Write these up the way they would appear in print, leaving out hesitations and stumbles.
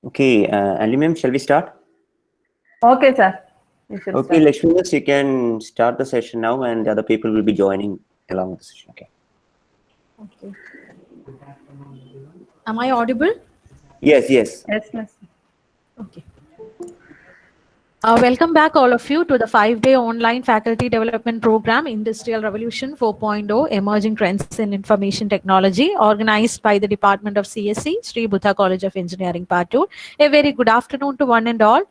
Okay, Ali ma'am, shall we start? Okay, sir. You should Okay, start. Lakshmi, you can start the session now, and the other people will be joining along with the session. Okay. Okay. Am I audible? Yes, yes. Yes, miss. Okay. Welcome back, all of you, to the 5-day online faculty development program, Industrial Revolution 4.0 Emerging Trends in Information Technology, organized by the Department of CSE, Sri Buddha College of Engineering, Patur. A very good afternoon to one and all.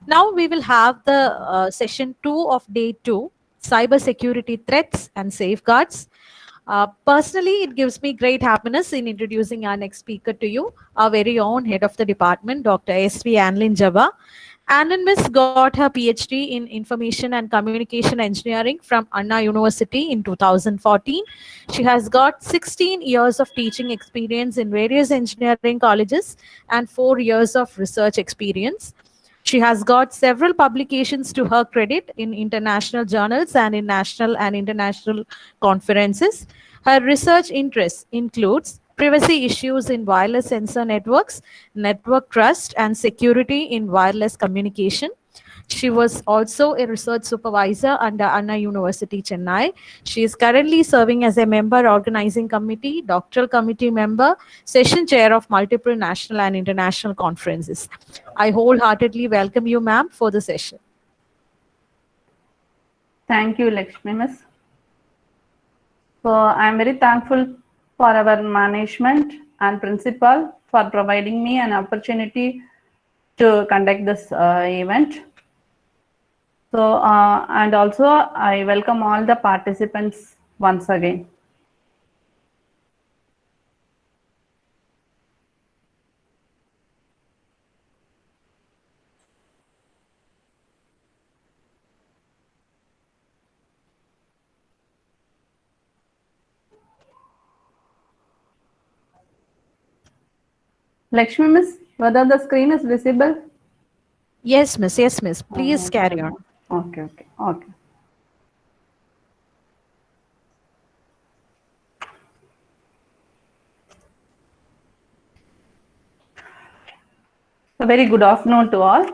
Now we will have the session 2 of day 2, cyber security threats and safeguards. Personally, it gives me great happiness in introducing our next speaker to you, our very own head of the department, Dr. S.V. Anlin Jabba. Anand Miss got her PhD in Information and Communication Engineering from Anna University in 2014. She has got 16 years of teaching experience in various engineering colleges and 4 years of research experience. She has got several publications to her credit in international journals and in national and international conferences. Her research interests includes privacy issues in wireless sensor networks, network trust, and security in wireless communication. She was also a research supervisor under Anna University, Chennai. She is currently serving as a member organizing committee, doctoral committee member, session chair of multiple national and international conferences. I wholeheartedly welcome you, ma'am, for the session. Thank you, Lakshmi, miss. So I am very thankful for our management and principal for providing me an opportunity to conduct this event. So, and also I welcome all the participants once again. Lakshmi, miss, whether the screen is visible? Yes, miss. Yes, miss. Please carry on. Okay. A very good afternoon to all.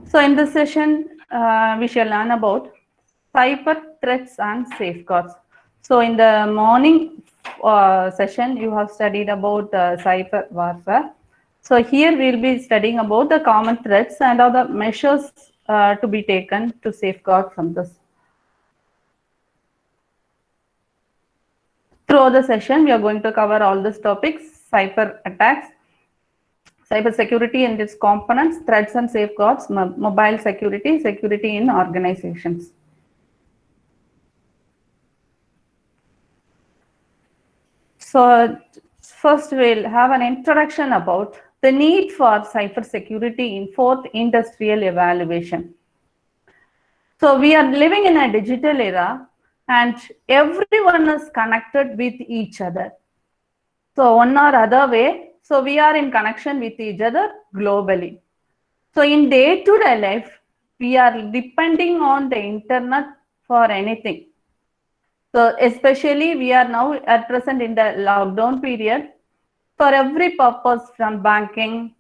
So in this session, we shall learn about cyber threats and safeguards. So in the morning session, you have studied about cyber warfare. So here we'll be studying about the common threats and other measures to be taken to safeguard from this. Throughout the session, we are going to cover all these topics: cyber attacks, cyber security and its components, threats and safeguards, mobile security, security in organizations. So first we'll have an introduction about the need for cyber security in fourth industrial evaluation. So we are living in a digital era and everyone is connected with each other. So one or other way, so we are in connection with each other globally. So in day-to-day life, we are depending on the internet for anything. So especially we are now at present in the lockdown period for every purpose, from banking,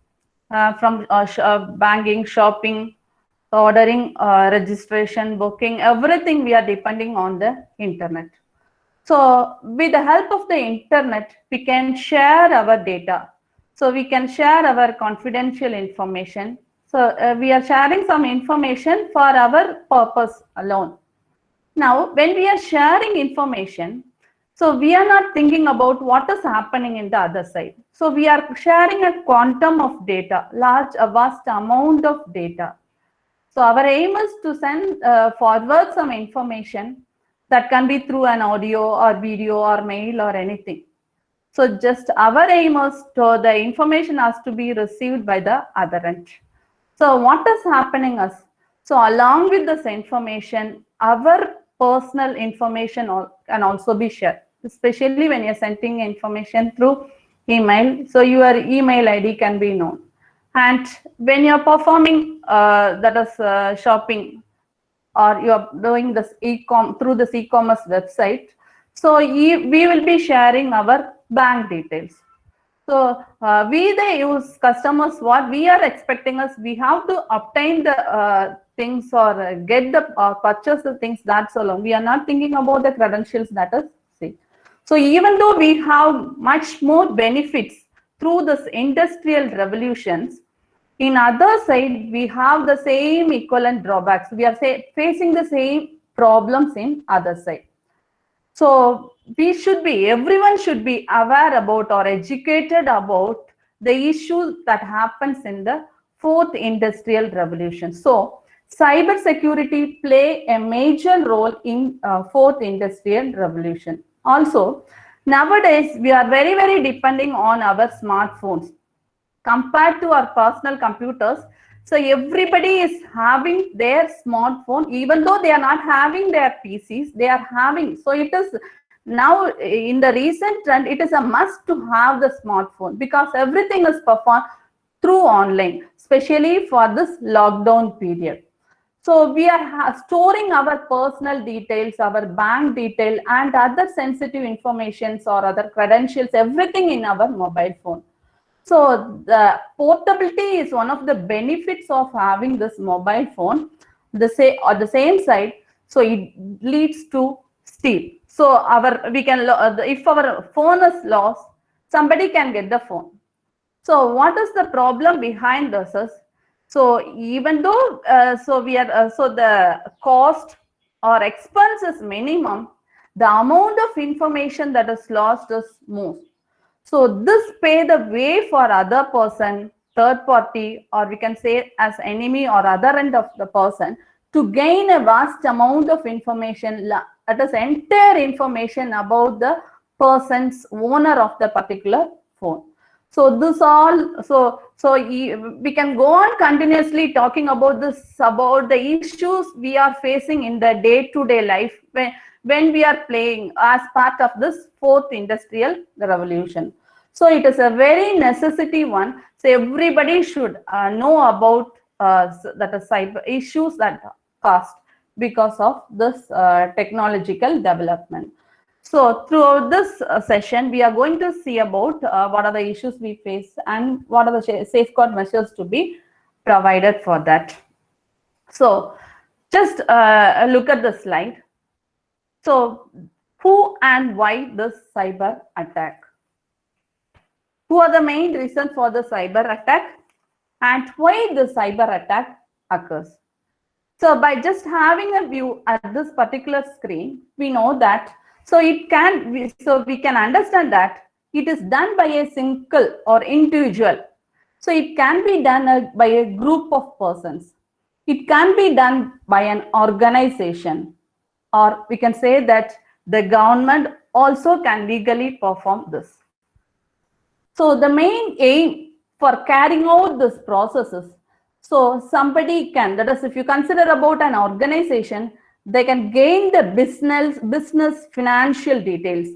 banking, shopping, ordering, registration, booking, everything we are depending on the internet. So with the help of the internet, we can share our data. So we can share our confidential information. So we are sharing some information for our purpose alone. Now, when we are sharing information, so we are not thinking about what is happening in the other side. So we are sharing a quantum of data, a vast amount of data. So our aim is to send forward some information that can be through an audio or video or mail or anything. So just our aim is to the information has to be received by the other end. So what is happening is, so along with this information, our personal information can also be shared, especially when you're sending information through email. So your email ID can be known. And when you're performing that is shopping, or you're doing this through this e-commerce website, so we will be sharing our bank details. So we the customers, what we are expecting is we have to obtain the things or get the purchase the things, that's so long. We are not thinking about the credentials, that is see. So even though we have much more benefits through this industrial revolutions, in other side we have the same equivalent drawbacks. We are facing the same problems in other side. So everyone should be aware about or educated about the issues that happens in the fourth industrial revolution. So cyber security play a major role in fourth industrial revolution. Also, nowadays we are very, very depending on our smartphones compared to our personal computers. So everybody is having their smartphone, even though they are not having their PCs, they are having. So it is now in the recent trend, it is a must to have the smartphone because everything is performed through online, especially for this lockdown period. So we are storing our personal details, our bank detail and other sensitive informations or other credentials, everything in our mobile phone. So the portability is one of the benefits of having this mobile phone. On the same side, so it leads to steal. So if our phone is lost, somebody can get the phone. So what is the problem behind this is, so even though the cost or expense is minimum, the amount of information that is lost is most. So this pave the way for other person, third party, or we can say as enemy or other end of the person to gain a vast amount of information, that is entire information about the person's owner of the particular phone. So this all, we can go on continuously talking about this, about the issues we are facing in the day-to-day life when we are playing as part of this fourth industrial revolution. So it is a very necessity one. So everybody should know about that cyber issues that caused because of this technological development. So throughout this session, we are going to see about what are the issues we face and what are the safeguard measures to be provided for that. So just look at the slide. So who and why this cyber attack? Who are the main reasons for the cyber attack and why the cyber attack occurs? So by just having a view at this particular screen, we know that, so we can understand that it is done by a single or individual. So it can be done by a group of persons. It can be done by an organization, or we can say that the government also can legally perform this. So the main aim for carrying out this process is, so somebody can, that is if you consider about an organization, they can gain the business financial details.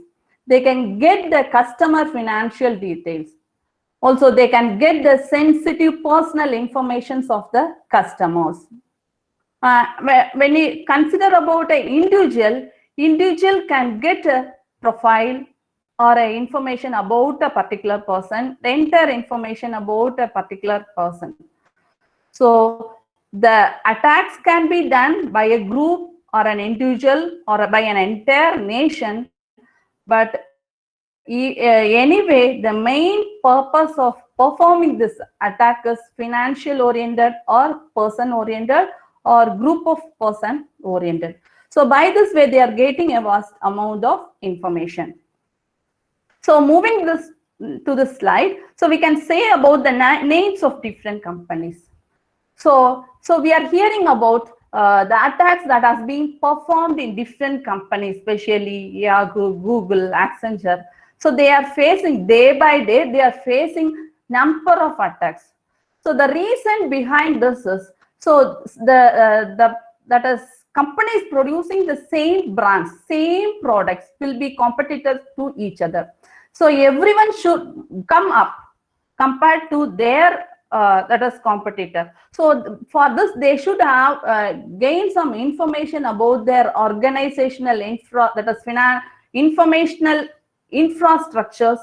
They can get the customer financial details. Also, they can get the sensitive personal information of the customers. When you consider about an individual can get a profile or information about a particular person, the entire information about a particular person. So the attacks can be done by a group or an individual or by an entire nation, but anyway, the main purpose of performing this attack is financial oriented or person oriented or group of person oriented. So by this way, they are getting a vast amount of information. So moving this to the slide, so we can say about the names of different companies. So we are hearing about the attacks that has been performed in different companies, especially Yahoo, Google, Accenture. So they are facing day by day, they are facing number of attacks. So the reason behind this is, so that is companies producing the same brands, same products will be competitors to each other. So everyone should come up compared to their that is competitor. So for this, they should have gained some information about their organizational informational infrastructures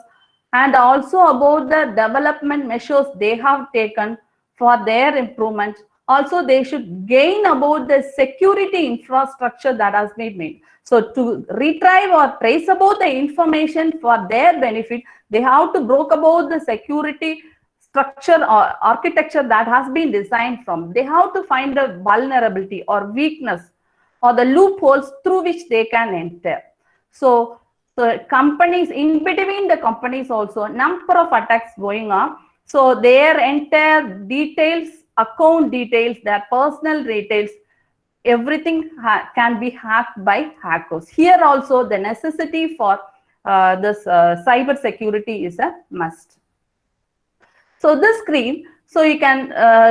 and also about the development measures they have taken for their improvement. Also, they should gain about the security infrastructure that has been made. So to retrieve or trace about the information for their benefit, they have to broke about the security structure or architecture that has been designed from. They have to find the vulnerability or weakness or the loopholes through which they can enter. So companies, in between the companies also, number of attacks going on. So their entire details, account details, their personal details, everything can be hacked by hackers. Here also the necessity for this cyber security is a must. So this screen, so you can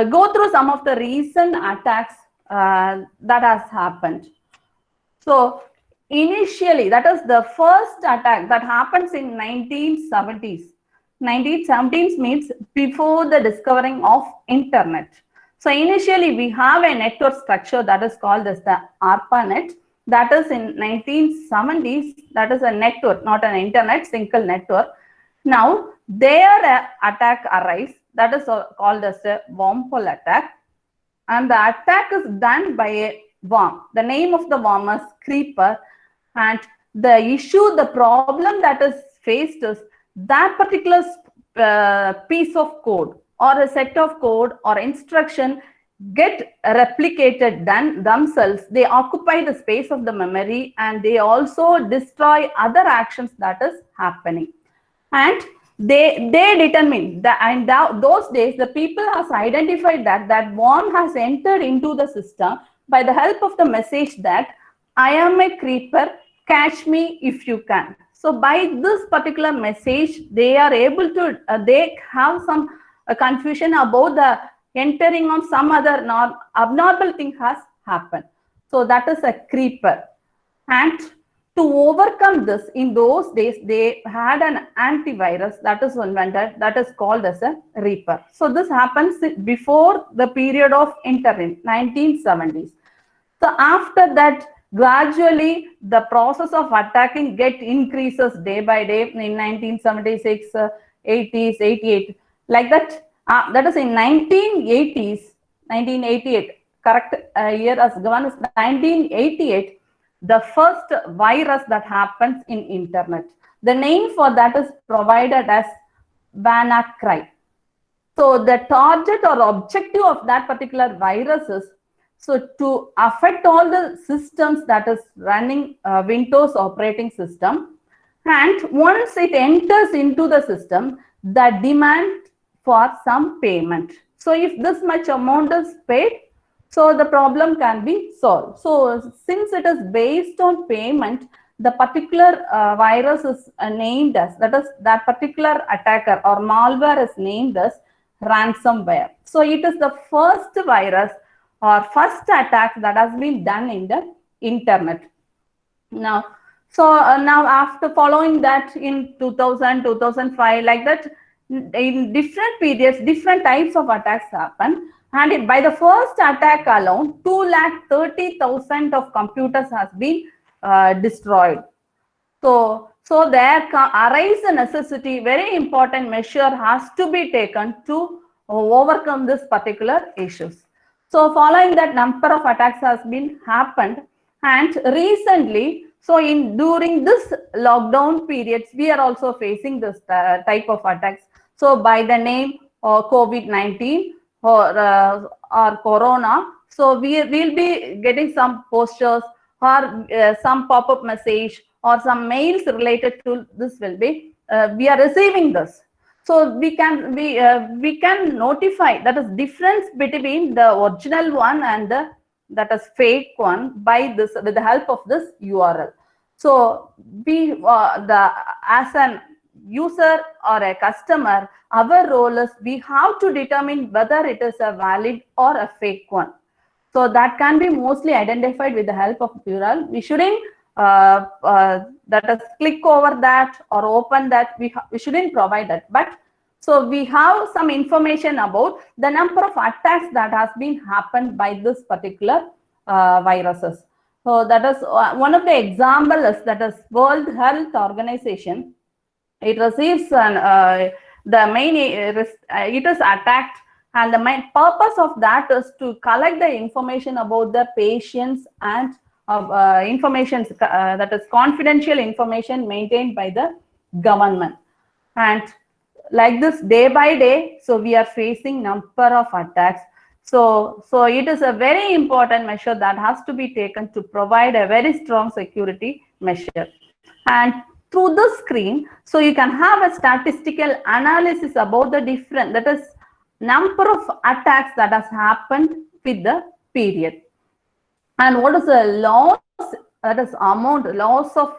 go through some of the recent attacks that has happened. So initially, that is the first attack that happens in 1970s. 1970s means before the discovering of internet. So initially, we have a network structure that is called as the ARPANET. That is in 1970s. That is a network, not an internet, single network. Now, their attack arrives. That is called as a wormhole attack. And the attack is done by a worm. The name of the worm is Creeper. And the issue, the problem that is faced is that particular piece of code or a set of code or instruction get replicated themselves. They occupy the space of the memory and they also destroy other actions that is happening. And they determine that, and those days the people has identified that worm has entered into the system by the help of the message that I am a creeper, catch me if you can. So by this particular message, they are able to, they have some confusion about the entering of some other abnormal thing has happened. So that is a creeper. And to overcome this, in those days, they had an antivirus that is invented that is called as a Reaper. So this happens before the period of internet, 1970s. So after that, gradually the process of attacking increases day by day in 1976, 80s, 88, like that. That is in 1980s, 1988, correct year as given is 1988, the first virus that happens in internet. The name for that is provided as WannaCry. So the target or objective of that particular virus is so to affect all the systems that is running Windows operating system. And once it enters into the system, the demand for some payment. So if this much amount is paid, so the problem can be solved. So since it is based on payment, the particular virus is named as, that is, that particular attacker or malware is named as ransomware. So it is the first virus or first attack that has been done in the internet. Now, so now after following that in 2000, 2005, like that, in different periods, different types of attacks happen. And by the first attack alone, 230,000 of computers has been destroyed. So there arises a necessity, very important measure has to be taken to overcome this particular issues. So following that, number of attacks has been happened, and recently, so during this lockdown periods, we are also facing this type of attacks. So by the name COVID-19 or Corona, so we'll be getting some posters or some pop-up message or some mails related to this will be, we are receiving this. So we can notify, that is difference between the original one and the that is fake one by this, with the help of this URL. So we as an user or a customer, our role is we have to determine whether it is a valid or a fake one. So that can be mostly identified with the help of URL. We shouldn't that is click over that or open that. We shouldn't provide that. But so we have some information about the number of attacks that has been happened by this particular viruses. So that is one of the examples, that is World Health Organization. it receives the main it is attacked, and the main purpose of that is to collect the information about the patients and information that is confidential information maintained by the government. And like this, day by day, so we are facing number of attacks. So it is a very important measure that has to be taken to provide a very strong security measure. And through the screen, so you can have a statistical analysis about the different, that is, number of attacks that has happened with the period, and what is the loss, that is amount, loss of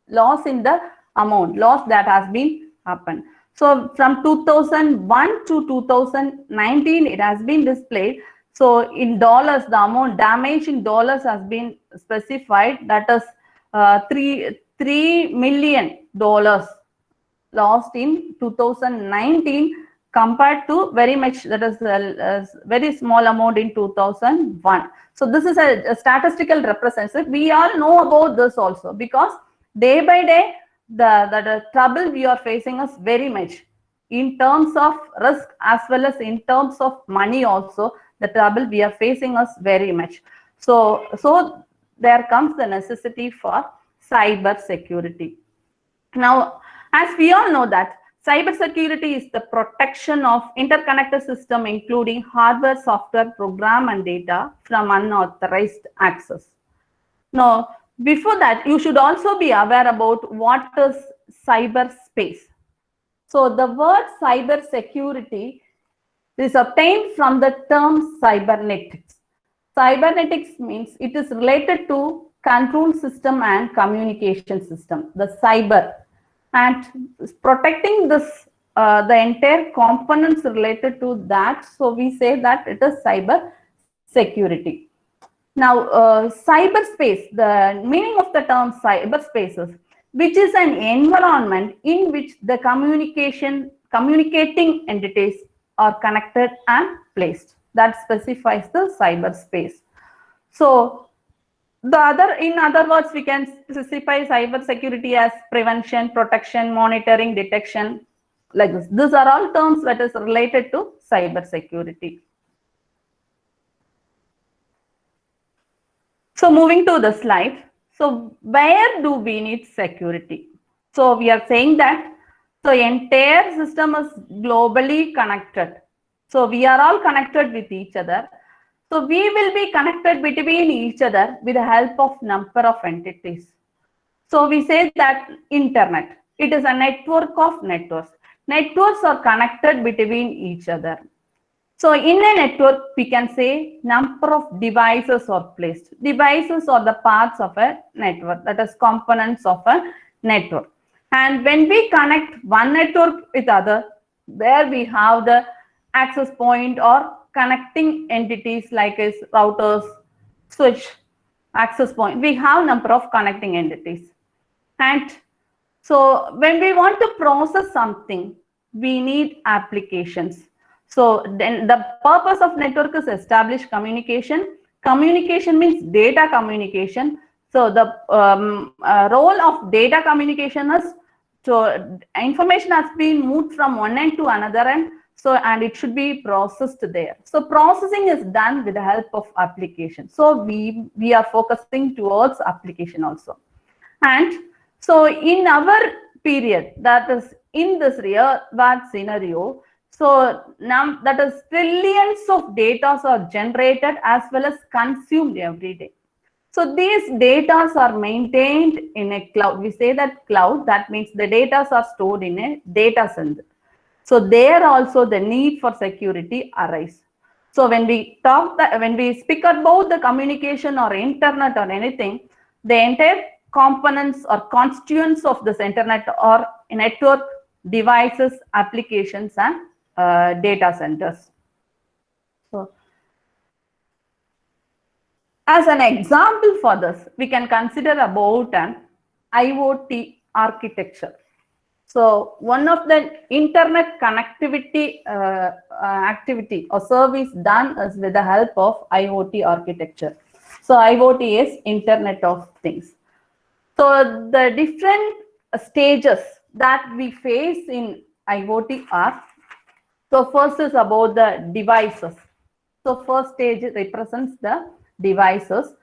loss in the amount, loss that has been happened. So from 2001 to 2019, it has been displayed. So in dollars, the amount damage in dollars has been specified, that is $3 million lost in 2019 compared to very much, that is a very small amount in 2001. So this is a statistical representation. We all know about this also, because day by day the trouble we are facing is very much in terms of risk as well as in terms of money also. The trouble we are facing is very much. So there comes the necessity for cyber security. Now, as we all know that cyber security is the protection of interconnected system, including hardware, software, program, and data from unauthorized access. Now, before that, you should also be aware about what is cyberspace. So the word cyber security is obtained from the term cybernetics. Cybernetics means it is related to control system and communication system, the cyber, and protecting this the entire components related to that. So we say that it is cyber security. Now, cyberspace, the meaning of the term cyberspace is which is an environment in which the communicating entities are connected and placed. That specifies the cyberspace. So in other words, we can specify cybersecurity as prevention, protection, monitoring, detection, like this. These are all terms that is related to cybersecurity. So moving to the slide. So where do we need security? So we are saying that the entire system is globally connected. So we are all connected with each other. So we will be connected between each other with the help of number of entities. So we say that internet, it is a network of networks. Networks are connected between each other. So in a network, we can say number of devices are placed. Devices are the parts of a network, that is components of a network. And when we connect one network with other, there we have the access point or connecting entities like as routers, switch, access point. We have number of connecting entities. And so when we want to process something, we need applications. So then the purpose of network is establish communication. Communication means data communication. So the role of data communication is to information has been moved from one end to another end. So and it should be processed there. So processing is done with the help of application. So we are focusing towards application also. And so in our period, that is in this real world scenario, so now that is trillions of data are generated as well as consumed every day. So these data are maintained in a cloud. We say that cloud, that means the data are stored in a data center. So there also the need for security arises. So when we speak about the communication or internet or anything, the entire components or constituents of this internet or network, devices, applications, and data centers. So as an example for this, we can consider about an IoT architecture. So one of the internet connectivity activity or service done is with the help of IoT architecture. So IoT is Internet of Things. So the different stages that we face in IoT are, so first is about the devices. So first stage represents the devices.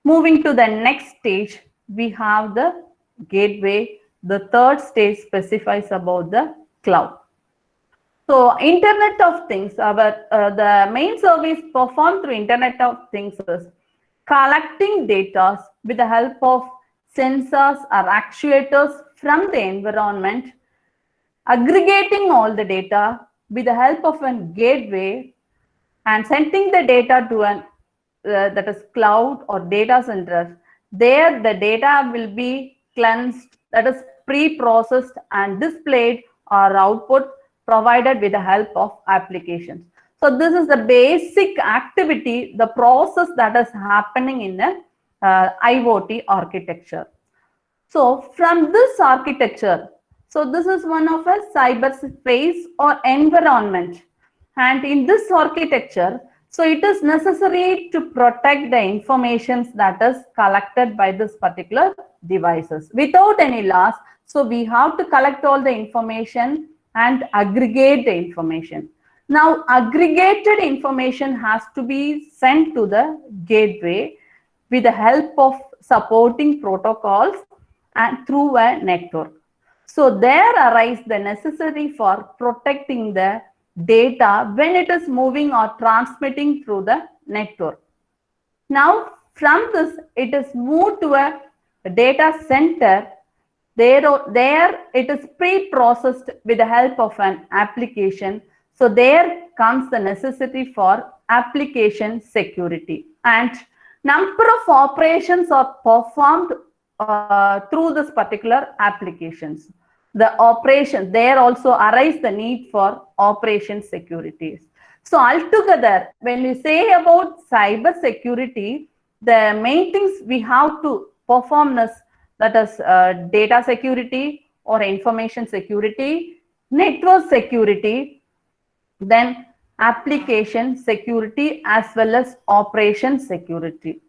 Moving to the next stage, we have the gateway. The third stage specifies about the cloud. So Internet of Things, the main service performed through Internet of Things is collecting data with the help of sensors or actuators from the environment, aggregating all the data with the help of a gateway, and sending the data to an that is cloud or data center. There the data will be cleansed, that is pre-processed and displayed or output provided with the help of applications. So this is the basic activity, the process that is happening in the IoT architecture. So from this architecture, so this is one of a cyberspace or environment. And in this architecture, so it is necessary to protect the information that is collected by this particular devices without any loss. So we have to collect all the information and aggregate the information. Now aggregated information has to be sent to the gateway with the help of supporting protocols and through a network. So there arise the necessity for protecting the data when it is moving or transmitting through the network. Now from this it is moved to a data center. There it is pre-processed with the help of an application. So there comes the necessity for application security, and number of operations are performed through this particular applications. The operations, there also arise the need for operation securities. So altogether, when we say about cyber security, the main things we have to perform is, that is data security or information security, network security, then application security, as well as operation security.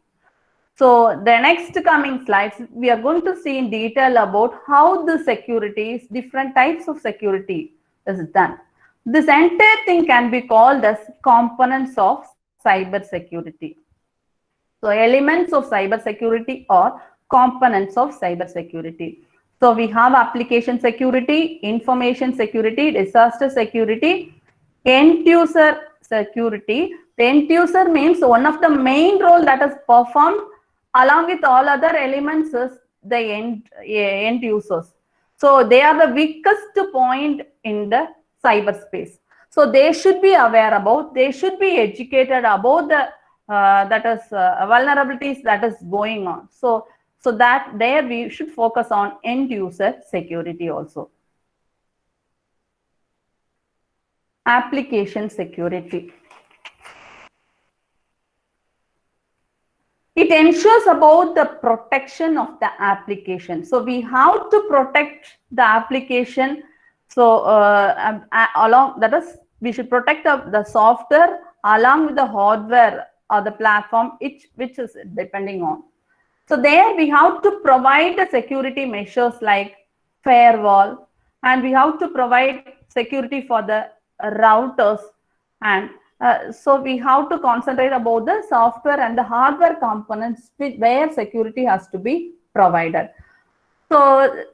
So the next coming slides, we are going to see in detail about how the securities, different types of security is done. This entire thing can be called as components of cyber security. So elements of cyber security or components of cyber security. So we have application security, information security, disaster security, end user security. The end user means one of the main role that is performed along with all other elements is the end users. So they are the weakest point in the cyberspace. So they should be aware about, they should be educated about the vulnerabilities that is going on. So that there we should focus on end user security also. Application security. It ensures about the protection of the application. So we have to protect the application. So along, that is, we should protect the software along with the hardware or the platform which is depending on. So there we have to provide the security measures like firewall, and we have to provide security for the routers, and so we have to concentrate about the software and the hardware components where security has to be provided. So,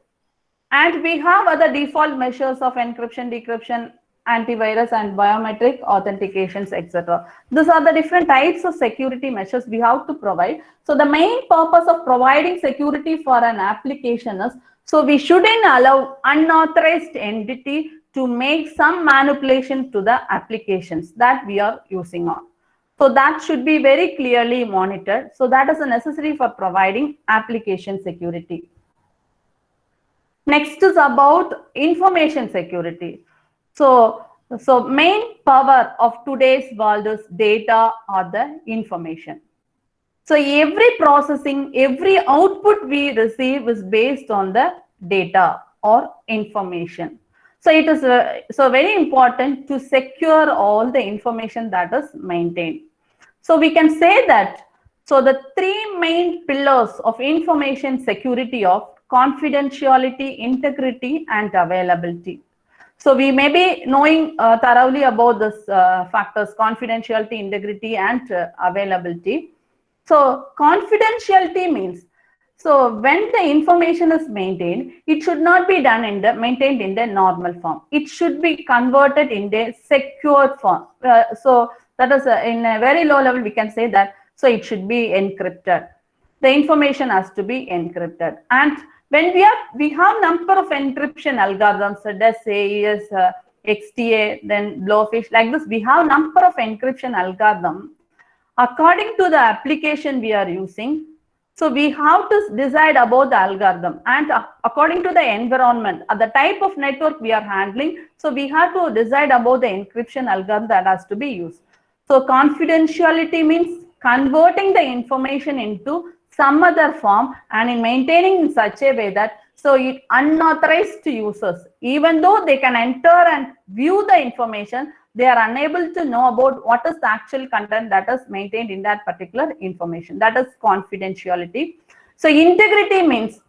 and we have other default measures of encryption, decryption, antivirus, and biometric authentications, etc. These are the different types of security measures we have to provide. So the main purpose of providing security for an application is, so we shouldn't allow unauthorized entity to make some manipulation to the applications that we are using on. So that should be very clearly monitored. So that is a necessary for providing application security. Next is about information security. So main power of today's world is data or the information. So every processing, every output we receive is based on the data or information. So it is so very important to secure all the information that is maintained. So we can say that, so the three main pillars of information security of confidentiality, integrity, and availability. So we may be knowing thoroughly about this factors, confidentiality, integrity, and availability. So confidentiality means, so when the information is maintained, it should not be done in the maintained in the normal form. It should be converted in the secure form. So that is in a very low level, we can say that. So it should be encrypted. The information has to be encrypted. And when we have number of encryption algorithms, such as AES, XDA, then Blowfish, like this, we have number of encryption algorithms according to the application we are using. So we have to decide about the algorithm, and according to the environment, the type of network we are handling. So we have to decide about the encryption algorithm that has to be used. So confidentiality means converting the information into some other form and in maintaining in such a way that so it unauthorized users, even though they can enter and view the information, they are unable to know about what is the actual content that is maintained in that particular information. That is confidentiality. So integrity means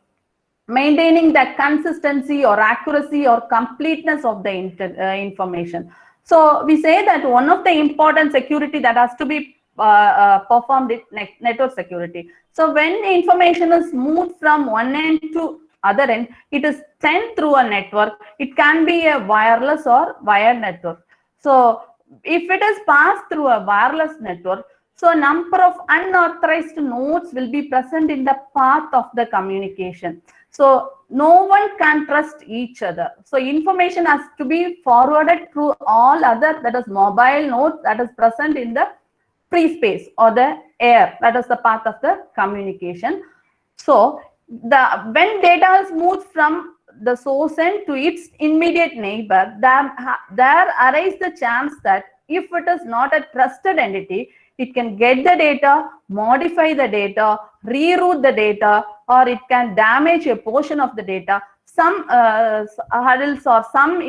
maintaining the consistency or accuracy or completeness of the information. So we say that one of the important security that has to be performed is network security. So when the information is moved from one end to other end, it is sent through a network. It can be a wireless or wired network. So if it is passed through a wireless network, so a number of unauthorized nodes will be present in the path of the communication. So no one can trust each other. So information has to be forwarded through all other, that is mobile nodes that is present in the free space or the air, that is the path of the communication. So when data is moved from the source end to its immediate neighbor, there arises the chance that if it is not a trusted entity, it can get the data, modify the data, reroute the data, or it can damage a portion of the data. Some hurdles or some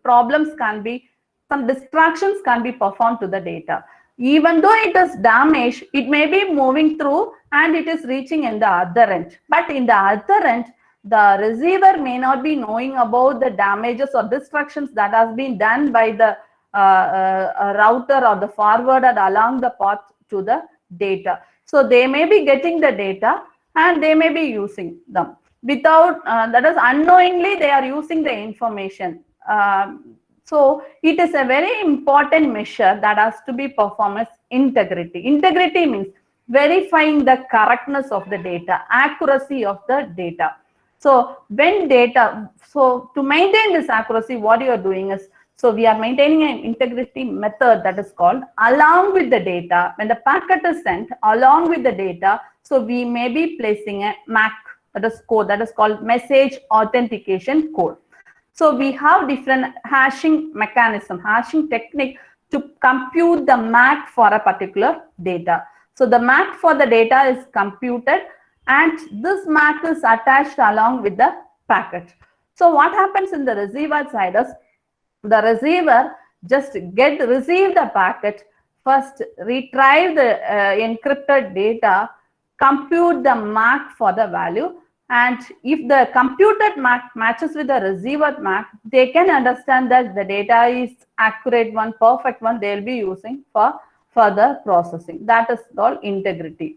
problems can be, some distractions can be performed to the data. Even though it is damaged, it may be moving through and it is reaching in the other end. But in the other end, the receiver may not be knowing about the damages or distractions that has been done by the router or the forwarder along the path to the data. So they may be getting the data and they may be using them without, that is unknowingly they are using the information. So it is a very important measure that has to be performed as integrity. Integrity means verifying the correctness of the data, accuracy of the data. So when data, so to maintain this accuracy, what you are doing is, so we are maintaining an integrity method that is called along with the data. When the packet is sent along with the data, so we may be placing a MAC, that is code, that is called message authentication code. So we have different hashing mechanism, hashing technique to compute the MAC for a particular data. So the MAC for the data is computed and this MAC is attached along with the packet. So what happens in the receiver side is the receiver just receive the packet, first retrieve the encrypted data, compute the MAC for the value, and if the computed MAC matches with the receiver MAC, they can understand that the data is accurate one, perfect one, they will be using for further processing. That is called integrity.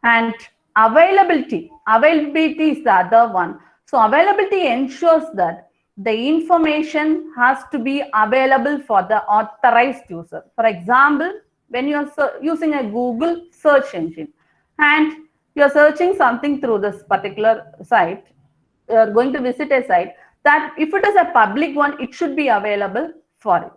And availability is the other one. So availability ensures that the information has to be available for the authorized user. For example, when you are using a Google search engine and you are searching something through this particular site, you are going to visit a site, that if it is a public one, it should be available for you.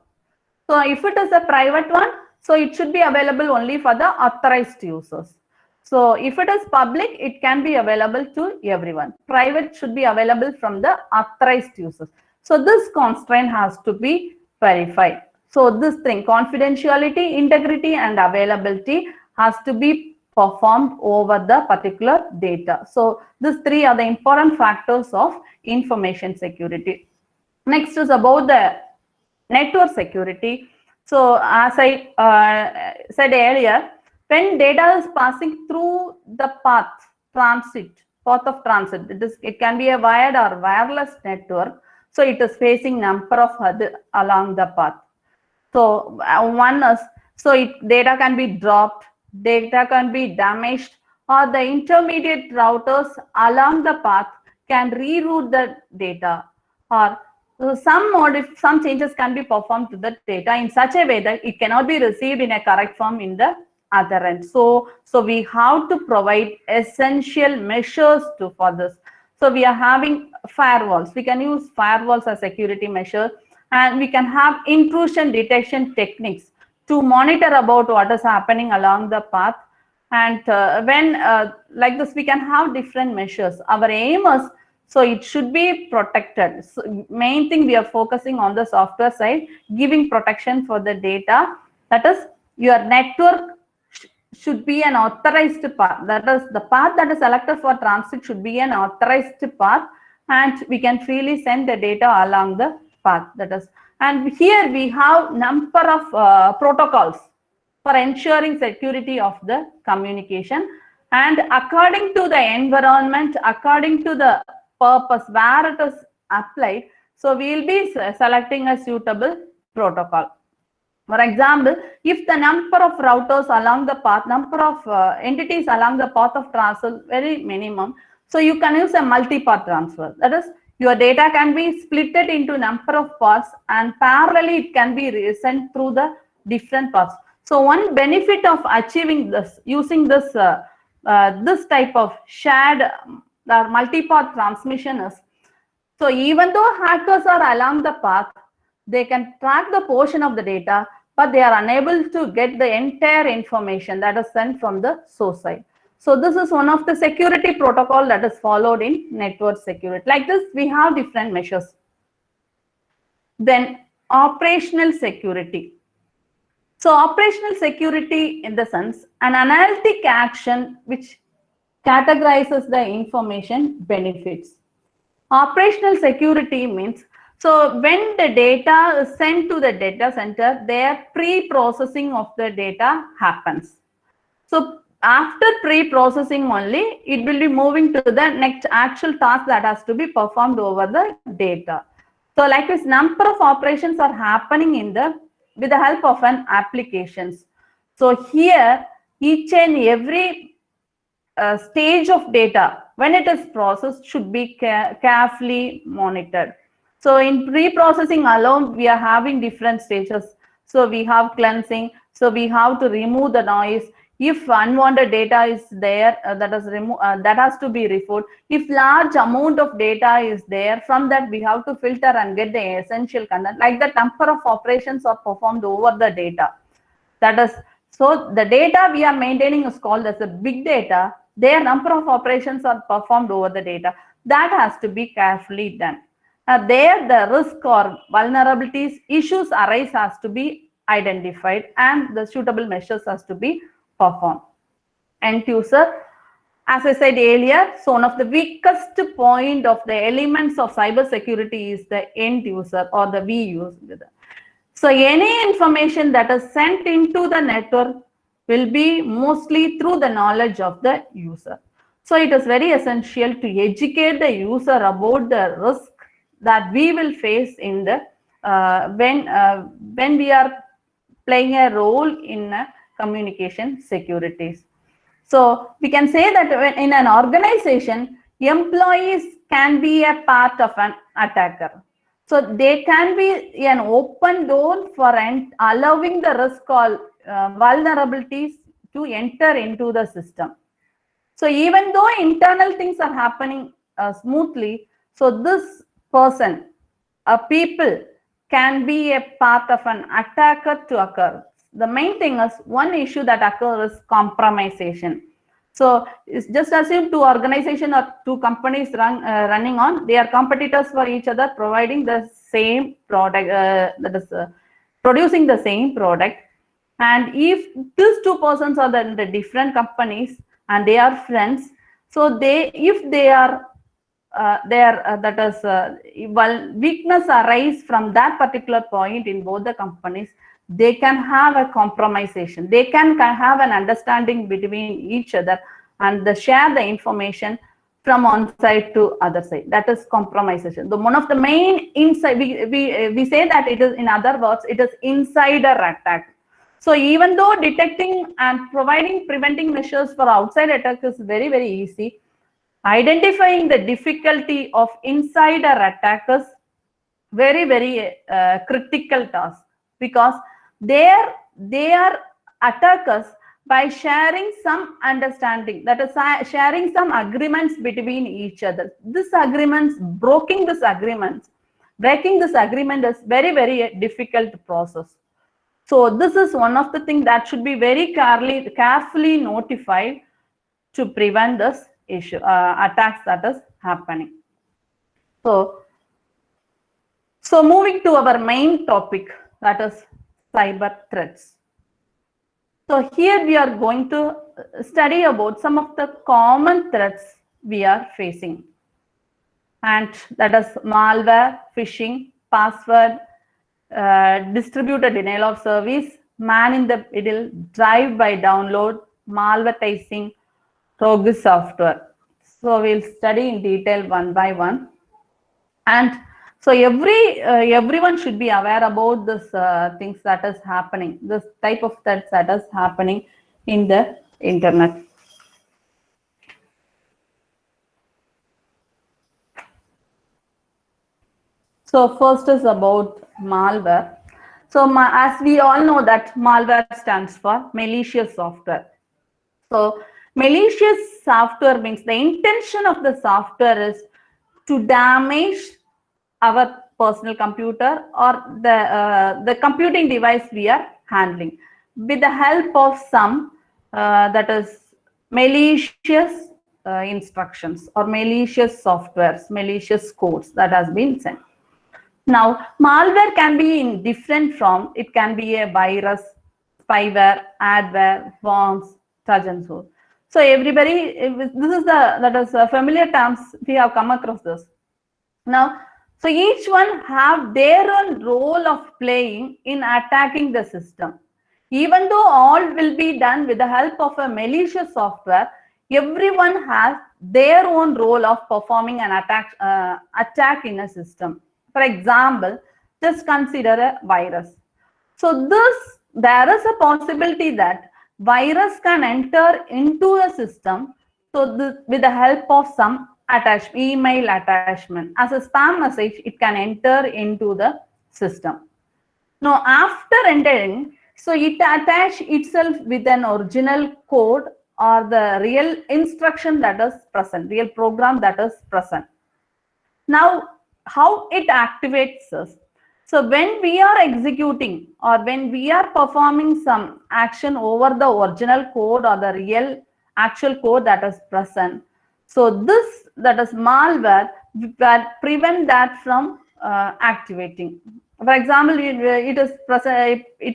So if it is a private one, so it should be available only for the authorized users. So if it is public, it can be available to everyone. Private should be available from the authorized users. So this constraint has to be verified. So this thing, confidentiality, integrity, and availability has to be performed over the particular data. So these three are the important factors of information security. Next is about the network security. So as I said earlier, when data is passing through the path, transit path of transit. It can be a wired or wireless network. So it is facing number of along the path. So one is, data can be dropped, data can be damaged, or the intermediate routers along the path can reroute the data, or some changes can be performed to the data in such a way that it cannot be received in a correct form in the other end. So we have to provide essential measures for this. So we are having firewalls. We can use firewalls as security measure, and we can have intrusion detection techniques to monitor about what is happening along the path. And when like this, we can have different measures. Our aim is, so it should be protected. So main thing, we are focusing on the software side, giving protection for the data. That is, your network should be an authorized path. That is, the path that is selected for transit should be an authorized path, and we can freely send the data along the path. That is, and here we have number of protocols for ensuring security of the communication, and according to the environment, according to the purpose where it is applied, so we will be selecting a suitable protocol. For example, if the number of routers along the path, number of entities along the path of transfer very minimum, so you can use a multi-path transfer. That is, your data can be split into number of paths, and parallelly it can be sent through the different paths. So one benefit of achieving this, using this this type of shared multi-path transmission is, so even though hackers are along the path, they can track the portion of the data, but they are unable to get the entire information that is sent from the source side. So this is one of the security protocol that is followed in network security. Like this, we have different measures. Then operational security. So operational security, in the sense, an analytic action which categorizes the information benefits. Operational security means, so when the data is sent to the data center, their pre-processing of the data happens. So after pre-processing only, it will be moving to the next actual task that has to be performed over the data. So like this, number of operations are happening with the help of an applications. So here, each and every stage of data, when it is processed, should be carefully monitored. So in pre-processing alone, we are having different stages. So we have cleansing. So we have to remove the noise. If unwanted data is there, that has to be removed. If large amount of data is there, from that we have to filter and get the essential content. Like the number of operations are performed over the data. That is, so the data we are maintaining is called as a big data. Their number of operations are performed over the data. That has to be carefully done. There the risk or vulnerabilities, issues arise has to be identified, and the suitable measures has to be performed. End user, as I said earlier, so one of the weakest point of the elements of cybersecurity is the end user or the user. So any information that is sent into the network will be mostly through the knowledge of the user. So it is very essential to educate the user about the risk that we will face in the when we are playing a role in communication securities. So we can say that in an organization, employees can be a part of an attacker. So they can be an open door for allowing the risk or vulnerabilities to enter into the system. So even though internal things are happening smoothly, so this person, people can be a part of an attacker to occur. The main thing is, one issue that occurs is compromisation. So it's just assume two organizations or two companies running on, they are competitors for each other, providing the same product, that is producing the same product. And if these two persons are the different companies and they are friends, so if they are weakness arise from that particular point in both the companies, they can have a compromisation. They can have an understanding between each other and share the information from one side to other side. That is compromisation. One of the main inside, we say that it is, in other words, it is insider attack. So even though detecting and preventing measures for outside attack is very, very easy, identifying the difficulty of insider attack is very, very critical task, because they are attackers by sharing some understanding, that is sharing some agreements between each other. Breaking this agreement is very, very difficult process. So this is one of the things that should be very carefully notified to prevent this issue, attacks that is happening. So moving to our main topic, that is cyber threats. So here we are going to study about some of the common threats we are facing, and that is malware, phishing, password, distributed denial of service, man in the middle, drive-by download, malvertising, rogue software. So we'll study in detail one by one. And so everyone should be aware about this things that is happening, this type of threats that is happening in the internet. So first is about malware. So as we all know that malware stands for malicious software. So malicious software means the intention of the software is to damage our personal computer or the computing device we are handling with the help of some that is malicious instructions or malicious softwares, malicious codes that has been sent. Now, malware can be in different forms. It can be a virus, spyware, adware, worms, Trojan horse. So everybody, this is familiar terms we have come across this. Now, so each one have their own role of playing in attacking the system. Even though all will be done with the help of a malicious software, everyone has their own role of performing an attack in a system. For example, just consider a virus. So there is a possibility that virus can enter into a system with the help of some email attachment. As a spam message, it can enter into the system. Now, after entering, so it attach itself with an original code or the real instruction that is present, real program that is present. Now, how it activates us? So when we are executing or when we are performing some action over the original code or the real actual code that is present, so this, that is malware, that prevent that from activating. For example, it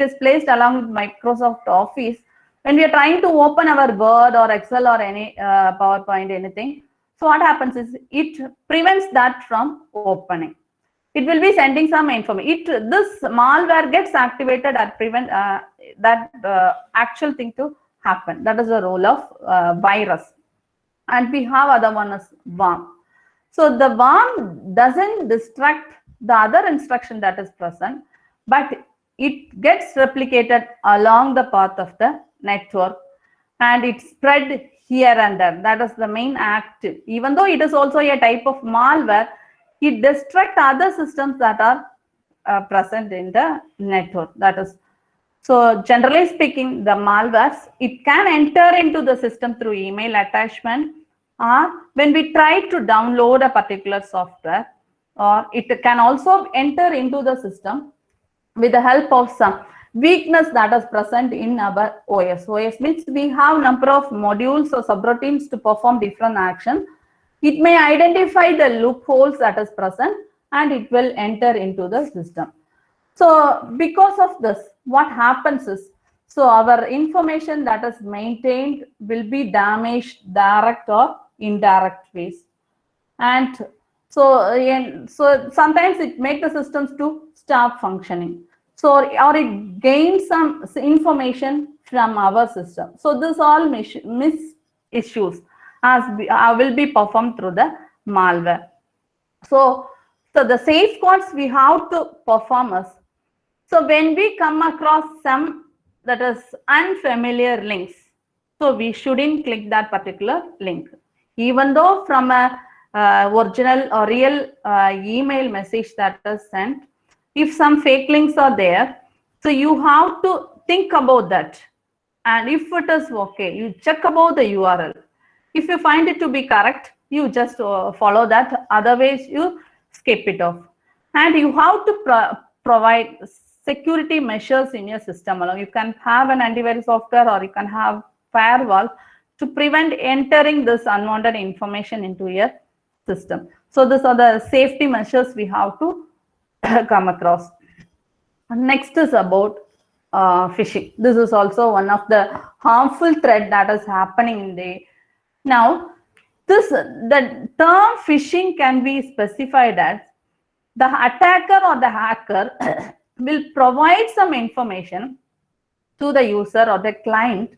is placed along with Microsoft Office. When we are trying to open our Word or Excel or any PowerPoint, anything, so what happens is it prevents that from opening. It will be sending some information. This malware gets activated and prevent that actual thing to happen. That is the role of virus. And we have other one as worm. So the worm doesn't distract the other instruction that is present, but it gets replicated along the path of the network and it spread here and there. That is the main act. Even though it is also a type of malware, it distracts other systems that are present in the network. That is, so generally speaking, the malwares, it can enter into the system through email attachment, or when we try to download a particular software, or it can also enter into the system with the help of some weakness that is present in our OS. OS means we have number of modules or subroutines to perform different actions. It may identify the loopholes that is present and it will enter into the system. So because of this, what happens is, so our information that is maintained will be damaged direct or indirect ways. And so sometimes it makes the systems to stop functioning. So, or it gains some information from our system. So this all miss issues. will be performed through the malware. So the safeguards we have to perform is, so when we come across some that is unfamiliar links, so we shouldn't click that particular link, even though from a original or real email message that is sent. If some fake links are there, so you have to think about that, and if it is okay, you check about the URL. If you find it to be correct, you just follow that, otherwise you skip it off. And you have to provide security measures in your system. You can have an antivirus software, or you can have firewall to prevent entering this unwanted information into your system. So these are the safety measures we have to come across. Next is about phishing. This is also one of the harmful threat that is happening in the now. The term phishing can be specified as the attacker or the hacker will provide some information to the user or the client,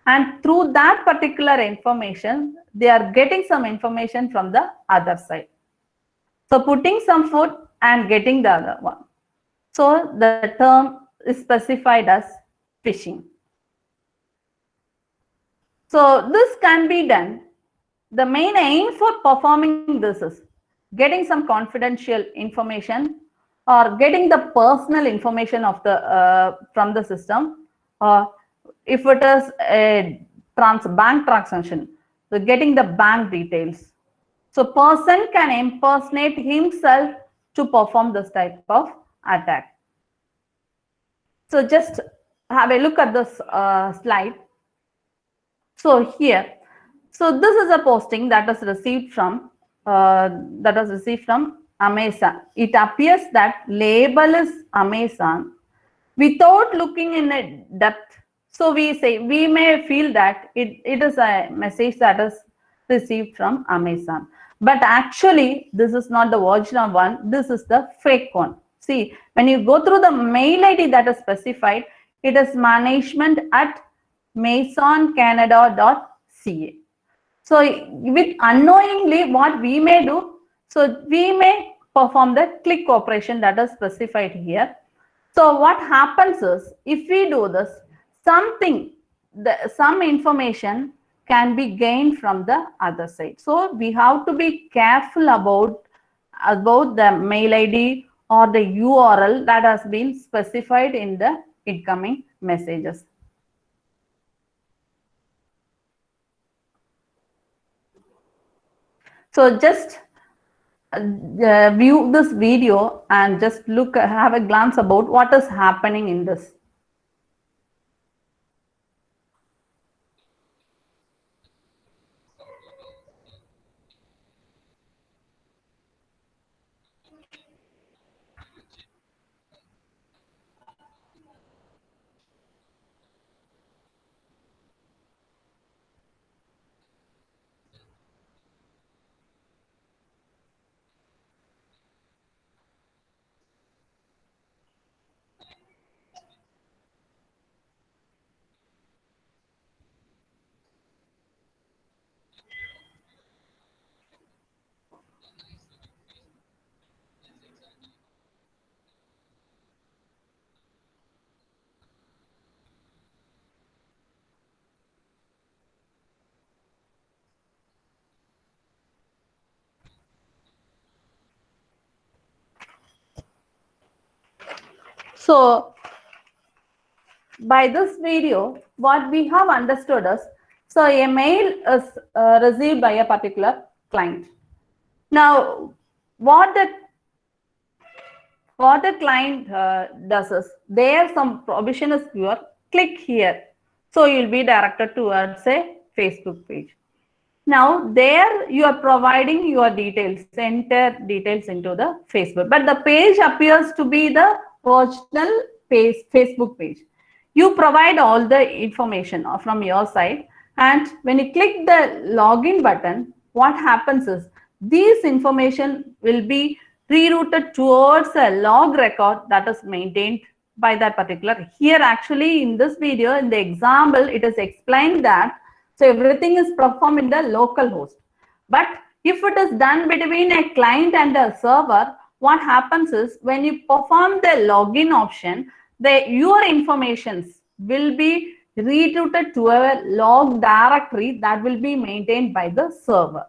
and through that particular information, they are getting some information from the other side. So putting some foot and getting the other one. So the term is specified as phishing. So this can be done. The main aim for performing this is getting some confidential information, or getting the personal information of the from the system, or if it is a bank transaction, so getting the bank details. So person can impersonate himself to perform this type of attack. So just have a look at this slide. So here, so this is a posting that is received from Amazon. It appears that label is Amazon. Without looking in a depth, so we may feel that it is a message that is received from Amazon. But actually, this is not the original one. This is the fake one. See, when you go through the mail ID that is specified, it is management@masoncanada.ca. So with unknowingly, what we may do, so we may perform the click operation that is specified here. So what happens is, if we do this, some information can be gained from the other side. So we have to be careful about the mail ID or the URL that has been specified in the incoming messages. So just view this video and just have a glance about what is happening in this. So by this video, what we have understood is, so a mail is received by a particular client. Now, what the client does is, there some provision is here, click here. So you'll be directed towards a Facebook page. Now there you are providing your details, enter details into the Facebook, but the page appears to be the original Facebook page. You provide all the information from your side, and when you click the login button, what happens is, this information will be rerouted towards a log record that is maintained by that particular. Here actually in this video, in the example, it is explained that, So everything is performed in the local host. But if it is done between a client and a server, what happens is when you perform the login option, your informations will be rerouted to a log directory that will be maintained by the server.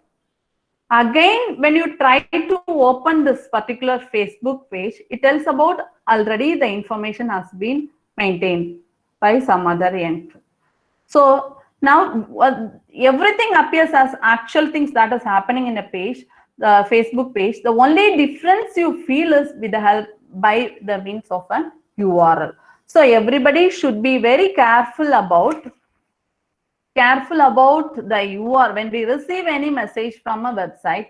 Again, when you try to open this particular Facebook page, it tells about already the information has been maintained by some other entry. So now everything appears as actual things that is happening in a page, the Facebook page. The only difference you feel is with the help by the means of an URL. So everybody should be very careful about the URL. When we receive any message from a website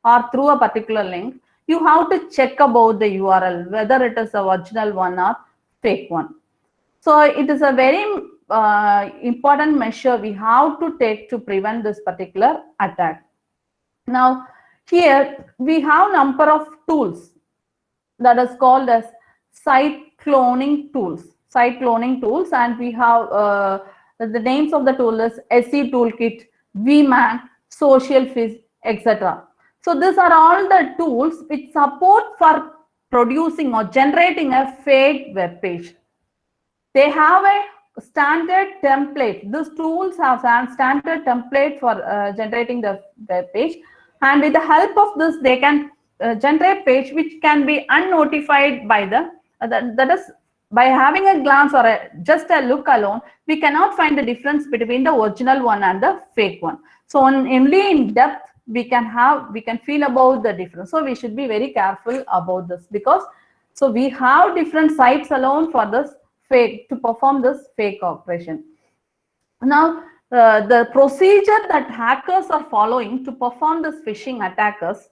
or through a particular link, you have to check about the URL, whether it is a original one or fake one. So it is a very important measure we have to take to prevent this particular attack. Now, here we have number of tools that is called as site cloning tools. And we have the names of the tool is SE Toolkit, VMan, SocialFizz, etc. So these are all the tools which support for producing or generating a fake web page. They have a standard template. These tools have a standard template for generating the web page, and with the help of this, they can generate page which can be unnotified by the that is, by having a glance or just a look alone, we cannot find the difference between the original one and the fake one. So only in depth we can feel about the difference. So we should be very careful about this, because so we have different sites alone for this fake to perform this fake operation. Now the procedure that hackers are following to perform this phishing attackers.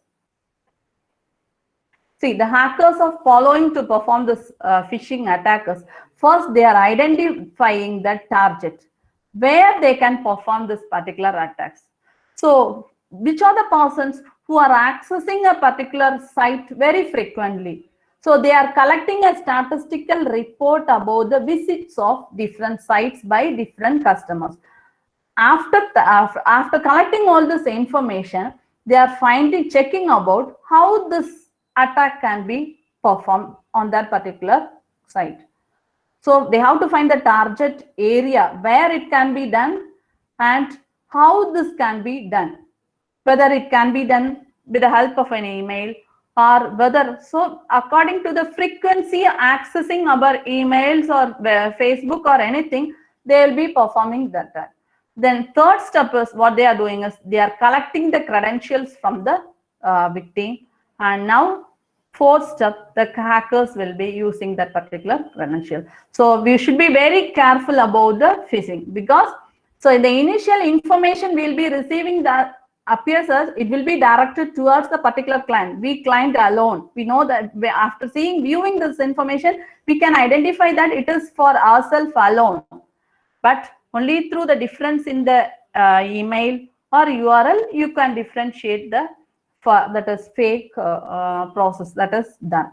See, the hackers are following to perform this phishing attackers. First, they are identifying the target where they can perform this particular attacks. So, which are the persons who are accessing a particular site very frequently? So, they are collecting a statistical report about the visits of different sites by different customers. After collecting all this information, they are checking about how this attack can be performed on that particular site. So they have to find the target area where it can be done and how this can be done, whether it can be done with the help of an email or whether, so according to the frequency accessing our emails or Facebook or anything, they will be performing that. Then third step is what they are doing is they are collecting the credentials from the victim. And now, fourth step, the hackers will be using that particular credential. So we should be very careful about the phishing, because so in the initial information we'll be receiving that appears as it will be directed towards the particular client. We client alone. We know that after viewing this information, we can identify that it is for ourselves alone. But only through the difference in the email or URL, you can differentiate the that is fake process that is done.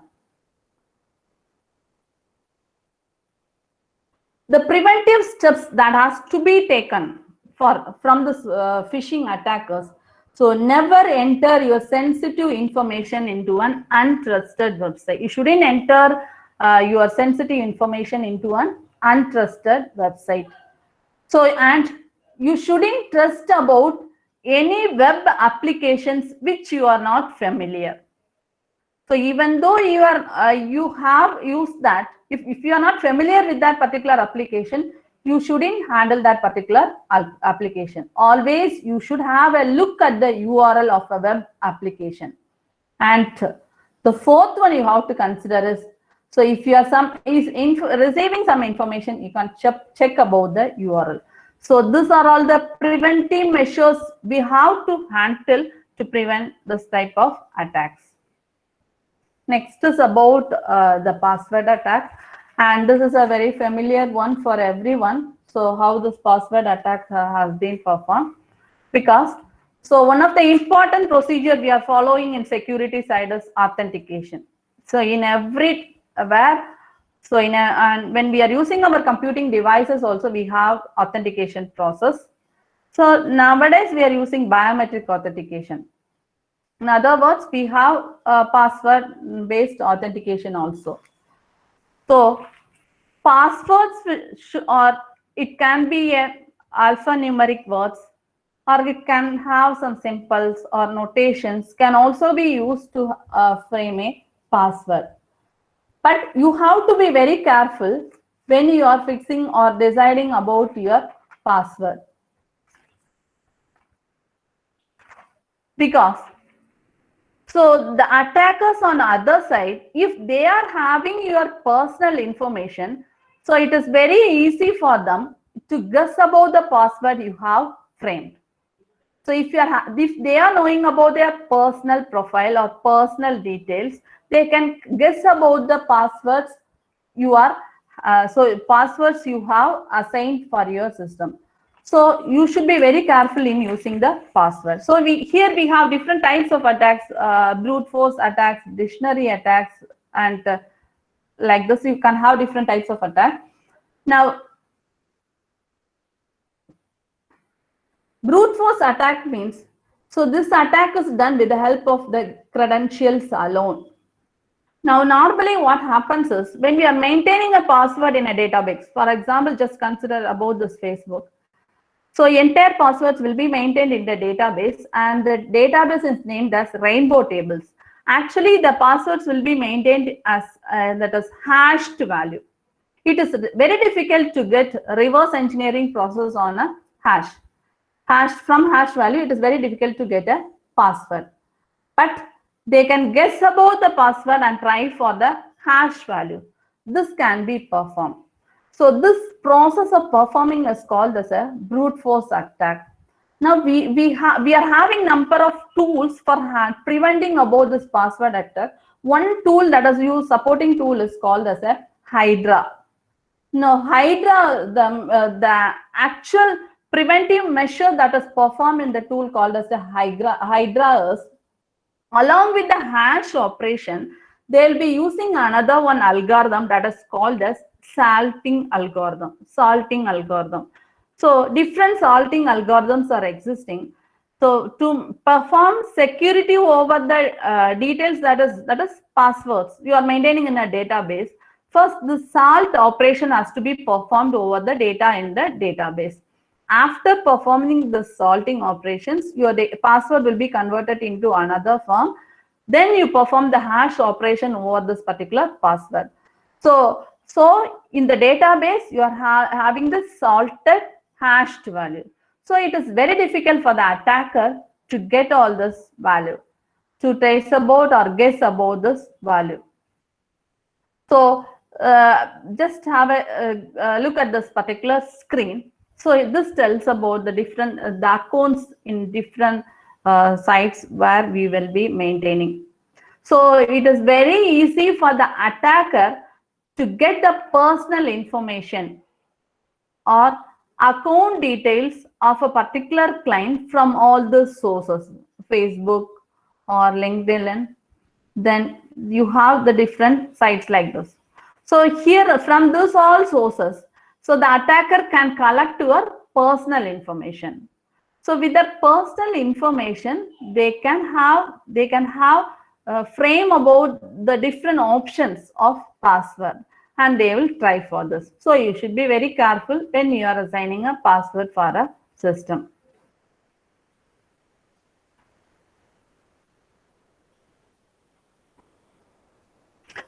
The preventive steps that has to be taken from this phishing attackers. So never enter your sensitive information into an untrusted website. You shouldn't enter your sensitive information into an untrusted website. So, and you shouldn't trust about any web applications which you are not familiar. So even though you have used that, if you are not familiar with that particular application, you shouldn't handle that particular application. Always you should have a look at the URL of a web application. And the fourth one you have to consider is, so if you are receiving some information, you can check about the URL. So these are all the preventive measures we have to handle to prevent this type of attacks. Next is about the password attack, and this is a very familiar one for everyone. So how this password attack has been performed, because so one of the important procedure we are following in security side is authentication. So in everywhere, so and when we are using our computing devices also, we have authentication process. So nowadays we are using biometric authentication. In other words, we have password-based authentication also. So passwords or it can be a alphanumeric words, or it can have some symbols or notations, can also be used to frame a password. But you have to be very careful when you are fixing or deciding about your password. Because so the attackers on the other side, if they are having your personal information, so it is very easy for them to guess about the password you have framed. So if they are knowing about their personal profile or personal details, they can guess about the passwords you are passwords you have assigned for your system. So you should be very careful in using the password. So here we have different types of attacks: brute force attacks, dictionary attacks, and like this you can have different types of attack. Now, brute force attack means, so this attack is done with the help of the credentials alone. Now, normally what happens is when we are maintaining a password in a database, for example, just consider about this Facebook. So entire passwords will be maintained in the database, and the database is named as rainbow tables. Actually, the passwords will be maintained as that is hashed value. It is very difficult to get reverse engineering process on a hash. From hash value, it is very difficult to get a password. But they can guess about the password and try for the hash value. This can be performed. So this process of performing is called as a brute force attack. Now we are having number of tools for preventing about this password attack. One tool that is used, supporting tool, is called as a Hydra. Now Hydra, the actual preventive measure that is performed in the tool called as the Hydra is, along with the hash operation, they'll be using another one algorithm that is called as salting algorithm. So different salting algorithms are existing. So to perform security over the details, that is passwords you are maintaining in a database, first the salt operation has to be performed over the data in the database. After performing the salting operations, your password will be converted into another form. Then you perform the hash operation over this particular password. So in the database, you are having the salted hashed value. So it is very difficult for the attacker to get all this value, to trace about or guess about this value. So just have a look at this particular screen. So this tells about the different the accounts in different sites where we will be maintaining. So it is very easy for the attacker to get the personal information or account details of a particular client from all the sources, Facebook or LinkedIn. Then you have the different sites like this. So here from this all sources, so the attacker can collect your personal information. So with the personal information, they can have frame about the different options of password, and they will try for this. So you should be very careful when you are assigning a password for a system.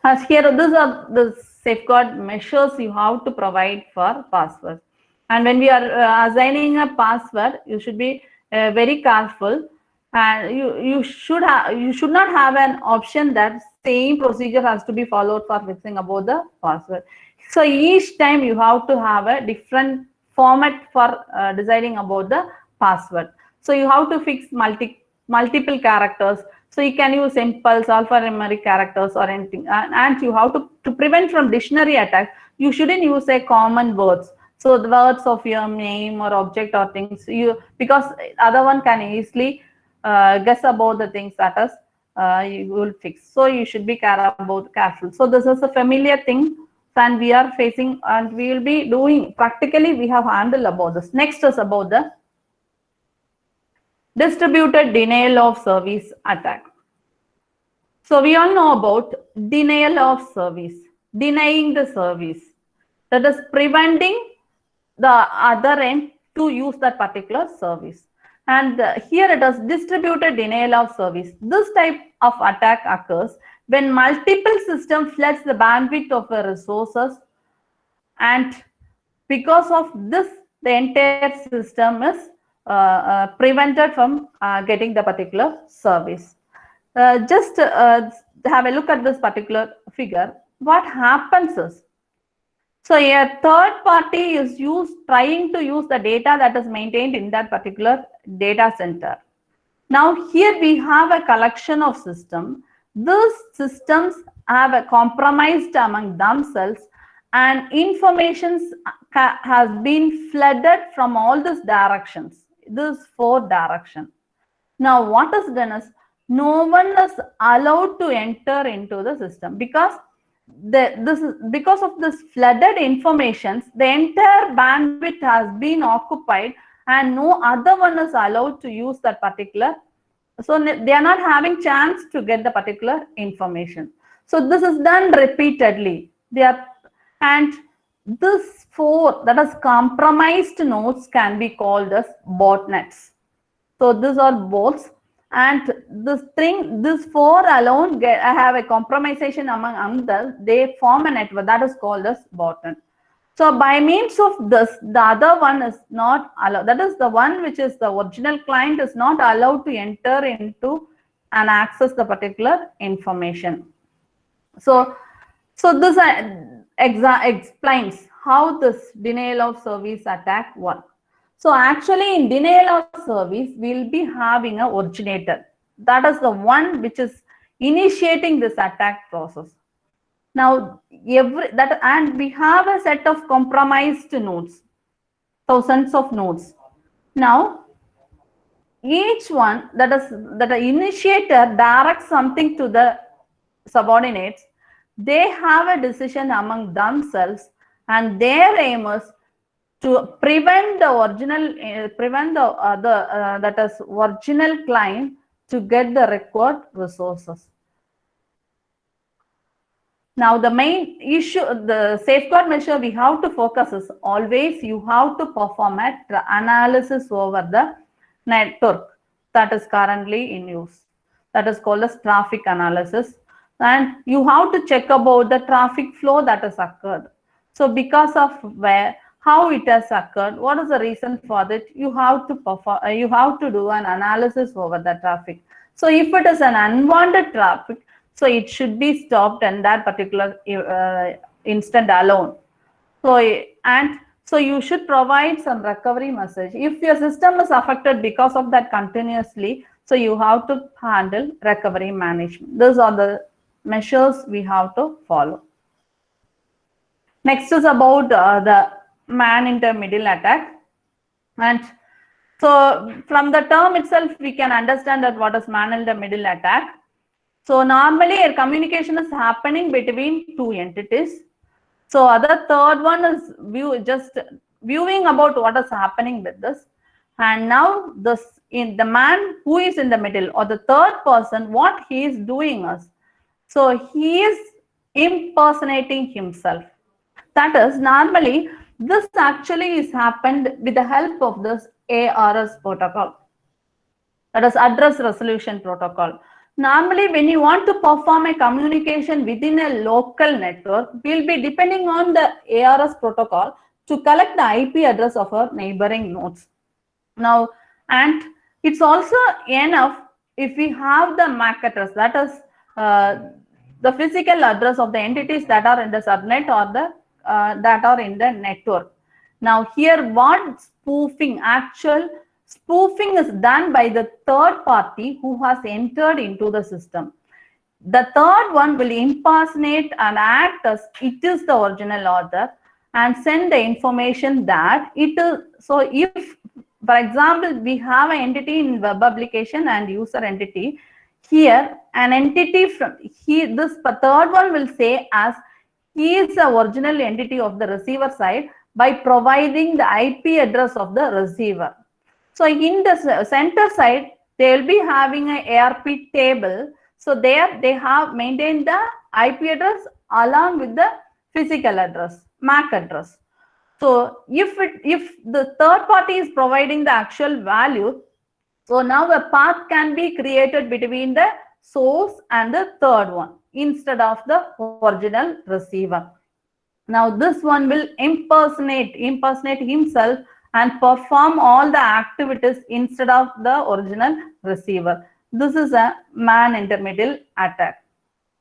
As here, these are the safeguard measures you have to provide for passwords. And when we are assigning a password, you should be very careful, and you should not have an option that same procedure has to be followed for fixing about the password. So each time you have to have a different format for deciding about the password. So you have to fix multiple characters. So you can use symbols, alphanumeric characters, or anything. And you have to prevent from dictionary attacks, you shouldn't use a common words. So the words of your name or object or things, because other one can easily guess about the things that is you will fix. So you should be careful. So this is a familiar thing, and we are facing, and we will be doing practically. We have handled about this. Next is about the distributed denial of service attack. So we all know about denial of service, denying the service. That is preventing the other end to use that particular service. And here it is distributed denial of service. This type of attack occurs when multiple systems floods the bandwidth of the resources, and because of this, the entire system is prevented from getting the particular service. Just have a look at this particular figure. What happens is, so a third party is trying to use the data that is maintained in that particular data center. Now here we have a collection of systems. These systems have a compromised among themselves, and information has been flooded from all these directions, these 4 directions. Now what is done is, no one is allowed to enter into the system because because of this flooded information, the entire bandwidth has been occupied and no other one is allowed to use that particular. So they are not having chance to get the particular information. So this is done repeatedly. And this 4, that is compromised nodes, can be called as botnets. So these are bots, and this 4 alone have a compromisation among others. They form a network that is called as botnet. So by means of this, the other one is not allowed. That is the one which is the original client is not allowed to enter into and access the particular information. So this explains how this denial of service attack works. So actually in denial of service, we'll be having an originator. That is the one which is initiating this attack process. Now and we have a set of compromised nodes, thousands of nodes. Now each one, that the initiator directs something to the subordinates. They have a decision among themselves, and their aim is to prevent the original, that is original client to get the required resources. Now the main issue, the safeguard measure we have to focus is always you have to perform an analysis over the network that is currently in use. That is called as traffic analysis. And you have to check about the traffic flow that has occurred. So because of how it has occurred, what is the reason for that, you have to do an analysis over the traffic. So if it is an unwanted traffic, so it should be stopped in that particular instant alone. So you should provide some recovery message. If your system is affected because of that continuously, so you have to handle recovery management. Those are the measures we have to follow. Next is about the man-in-the-middle attack. And so from the term itself, we can understand that what is man-in-the-middle attack. So normally a communication is happening between 2 entities. So other third one is just viewing about what is happening with this. And now the man who is in the middle, or the third person, what he is doing is, so he is impersonating himself. That is, normally this actually is happened with the help of this ARS protocol. That is address resolution protocol. Normally, when you want to perform a communication within a local network, we'll be depending on the ARS protocol to collect the IP address of our neighboring nodes. Now, and it's also enough if we have the MAC address, that is the physical address of the entities that are in the subnet or the that are in the network. Now here what actual spoofing is done by the third party who has entered into the system. The third one will impersonate and act as it is the original author and send the information that it is. So if, for example, we have an entity in web application and user entity, here an entity from this third one will say as he is the original entity of the receiver side by providing the IP address of the receiver. So in the center side, they will be having a ARP table. So there they have maintained the IP address along with the physical address, MAC address. So if the third party is providing the actual value, so now a path can be created between the source and the third one instead of the original receiver. Now this one will impersonate himself and perform all the activities instead of the original receiver. This is a man-intermediate attack.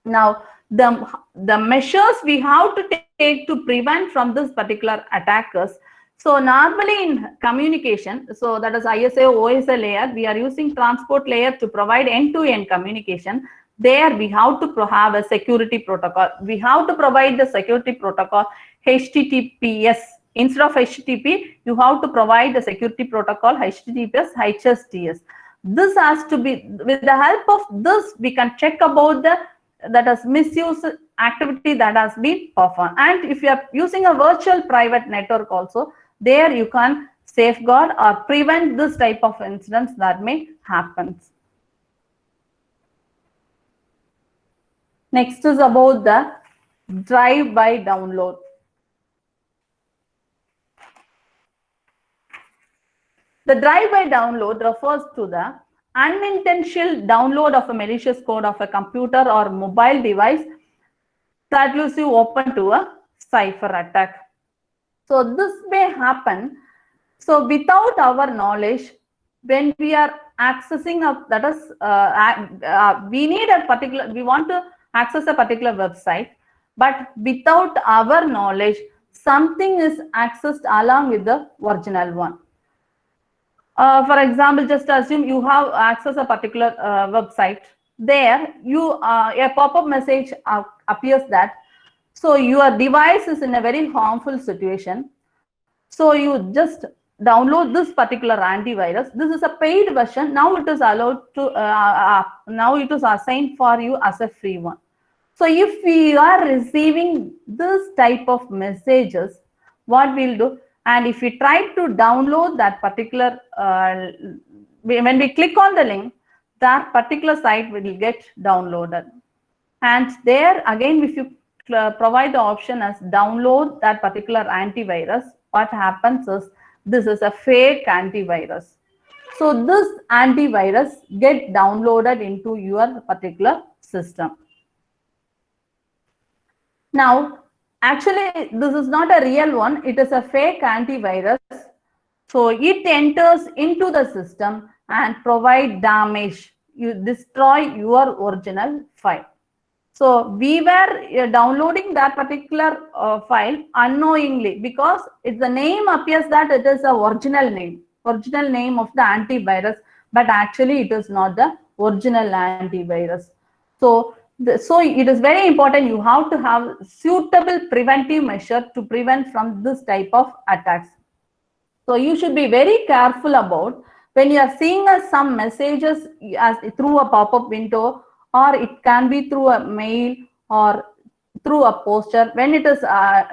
Now the measures we have to take to prevent from this particular attackers. So normally in communication, so that is ISA OSA layer, we are using transport layer to provide end-to-end communication. There we have to have a security protocol. We have to provide the security protocol HTTPS. Instead of HTTP, you have to provide the security protocol HTTPS, HSTS. This has to be, with the help of this, we can check about the that is misuse activity that has been performed. And if you are using a virtual private network also, there you can safeguard or prevent this type of incidents that may happen. Next is about the drive-by download. The drive-by download refers to the unintentional download of a malicious code of a computer or mobile device that leaves you open to a cipher attack. So this may happen. So without our knowledge, when we are accessing a, that is, we need a particular, we want to access a particular website, but without our knowledge, something is accessed along with the original one. For example, just assume you have access a particular website. There, a pop-up message appears that, so your device is in a very harmful situation. So you just download this particular antivirus. This is a paid version. Now it is allowed to, now it is assigned for you as a free one. So if we are receiving this type of messages, what we'll do, and if we try to download that particular, when we click on the link, that particular site will get downloaded. And there again, if you provide the option as download that particular antivirus, what happens is this is a fake antivirus. So this antivirus get downloaded into your particular system. Now, actually, this is not a real one. It is a fake antivirus. So it enters into the system and provide damage. You destroy your original file. So we were downloading that particular file unknowingly because the name appears that it is the original name of the antivirus, but actually it is not the original antivirus. So it is very important. You have to have suitable preventive measure to prevent from this type of attacks. So you should be very careful about when you are seeing some messages as through a pop-up window, or it can be through a mail or through a poster when it is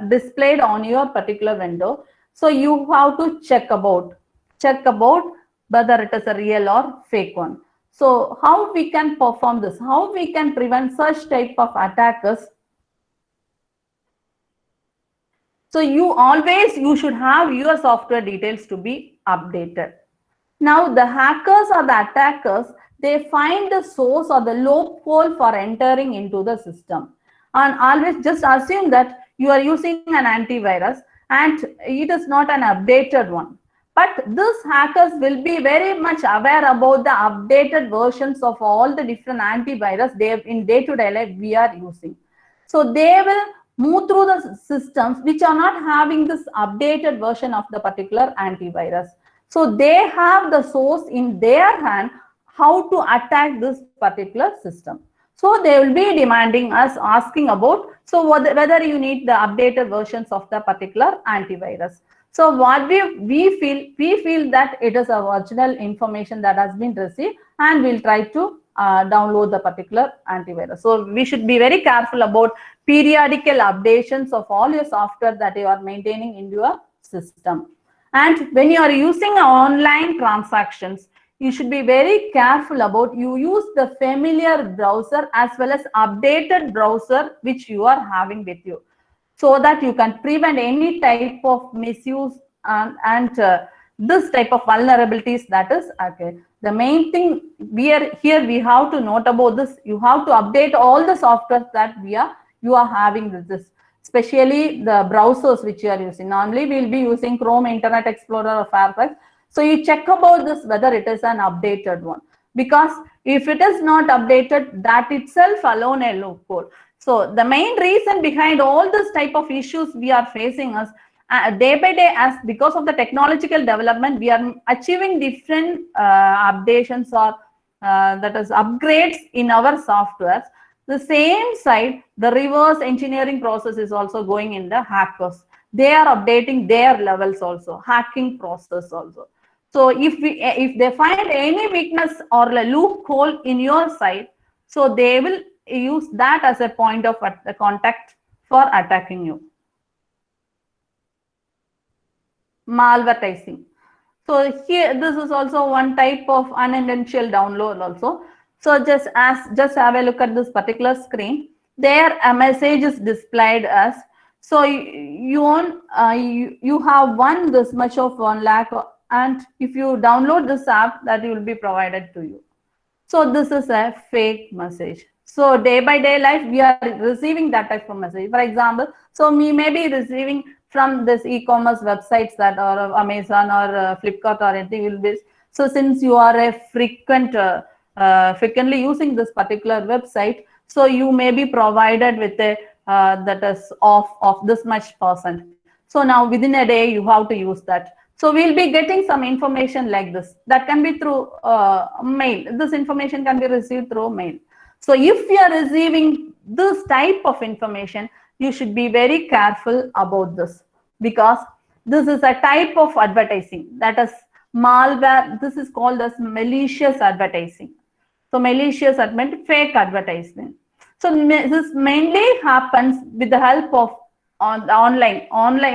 displayed on your particular window. So you have to check about whether it is a real or fake one. So how we can perform this? How we can prevent such type of attackers? So you should have your software details to be updated. Now the hackers or the attackers, they find the source or the loophole for entering into the system. And always just assume that you are using an antivirus and it is not an updated one. But these hackers will be very much aware about the updated versions of all the different antivirus they have in day-to-day life we are using. So they will move through the systems which are not having this updated version of the particular antivirus. So they have the source in their hand how to attack this particular system. So they will be demanding us, asking about, so whether you need the updated versions of the particular antivirus. So what we feel that it is a original information that has been received, and we'll try to download the particular antivirus. So we should be very careful about periodical updations of all your software that you are maintaining in your system. And when you are using online transactions, you should be very careful about you use the familiar browser as well as updated browser which you are having with you, so that you can prevent any type of misuse and this type of vulnerabilities that is okay. The main thing we have to note about this, you have to update all the software that you are having with this, especially the browsers which you are using. Normally we will be using Chrome, Internet Explorer or Firefox. So you check about this whether it is an updated one, because if it is not updated, that itself alone a loophole. So the main reason behind all this type of issues we are facing is day by day, as because of the technological development, we are achieving different updations or that is upgrades in our softwares. The same side, the reverse engineering process is also going in the hackers. They are updating their levels also, hacking process also. So if they find any weakness or a loophole in your side, so they will use that as a point of contact for attacking you. Malvertising. So here, this is also one type of unintentional download also. So just have a look at this particular screen. There a message is displayed as, so you have won this much of 1 lakh, and if you download this app, that will be provided to you. So this is a fake message. So day by day life, we are receiving that type of message. For example, so we may be receiving from this e-commerce websites that or Amazon or Flipkart or anything will be. So since you are a frequently using this particular website, so you may be provided with a that is of this much %. So now within a day you have to use that. So we'll be getting some information like this. That can be through mail. This information can be received through mail. So if you are receiving this type of information, you should be very careful about this, because this is a type of advertising, that is malware. This is called as malicious advertising. So malicious advertising, fake advertising. So this mainly happens with the help of online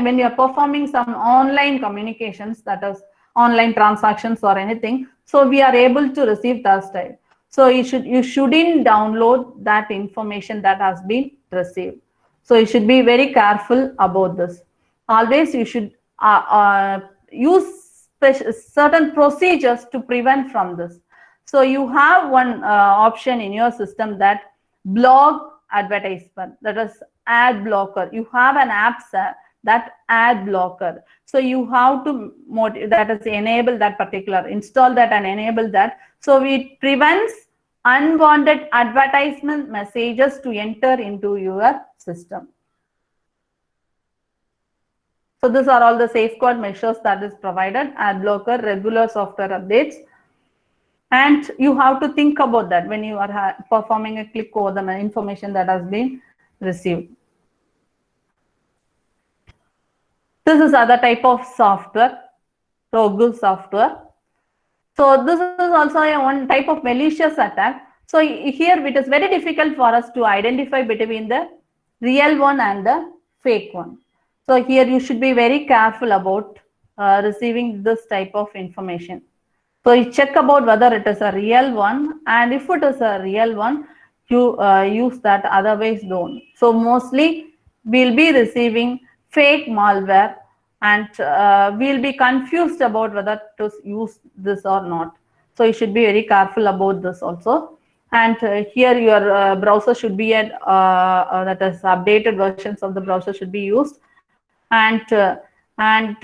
when you are performing some online communications, that is online transactions or anything. So we are able to receive that type. So you shouldn't download that information that has been received. So you should be very careful about this. Always you should use certain procedures to prevent from this. So you have one option in your system that block advertisement, that is ad blocker. You have an app that ad blocker. So you have to that is enable that particular, install that and enable that. So it prevents unwanted advertisement messages to enter into your system. So these are all the safeguard measures that is provided: ad blocker, regular software updates. And you have to think about that when you are performing a click over the information that has been received. This is other type of software, rogue software. So this is also one type of malicious attack. So here it is very difficult for us to identify between the real one and the fake one. So here you should be very careful about receiving this type of information. So you check about whether it is a real one, and if it is a real one, you use that, otherwise don't. So mostly we'll be receiving fake malware, and we'll be confused about whether to use this or not. So you should be very careful about this also. And here your browser should be at that is updated versions of the browser should be used, and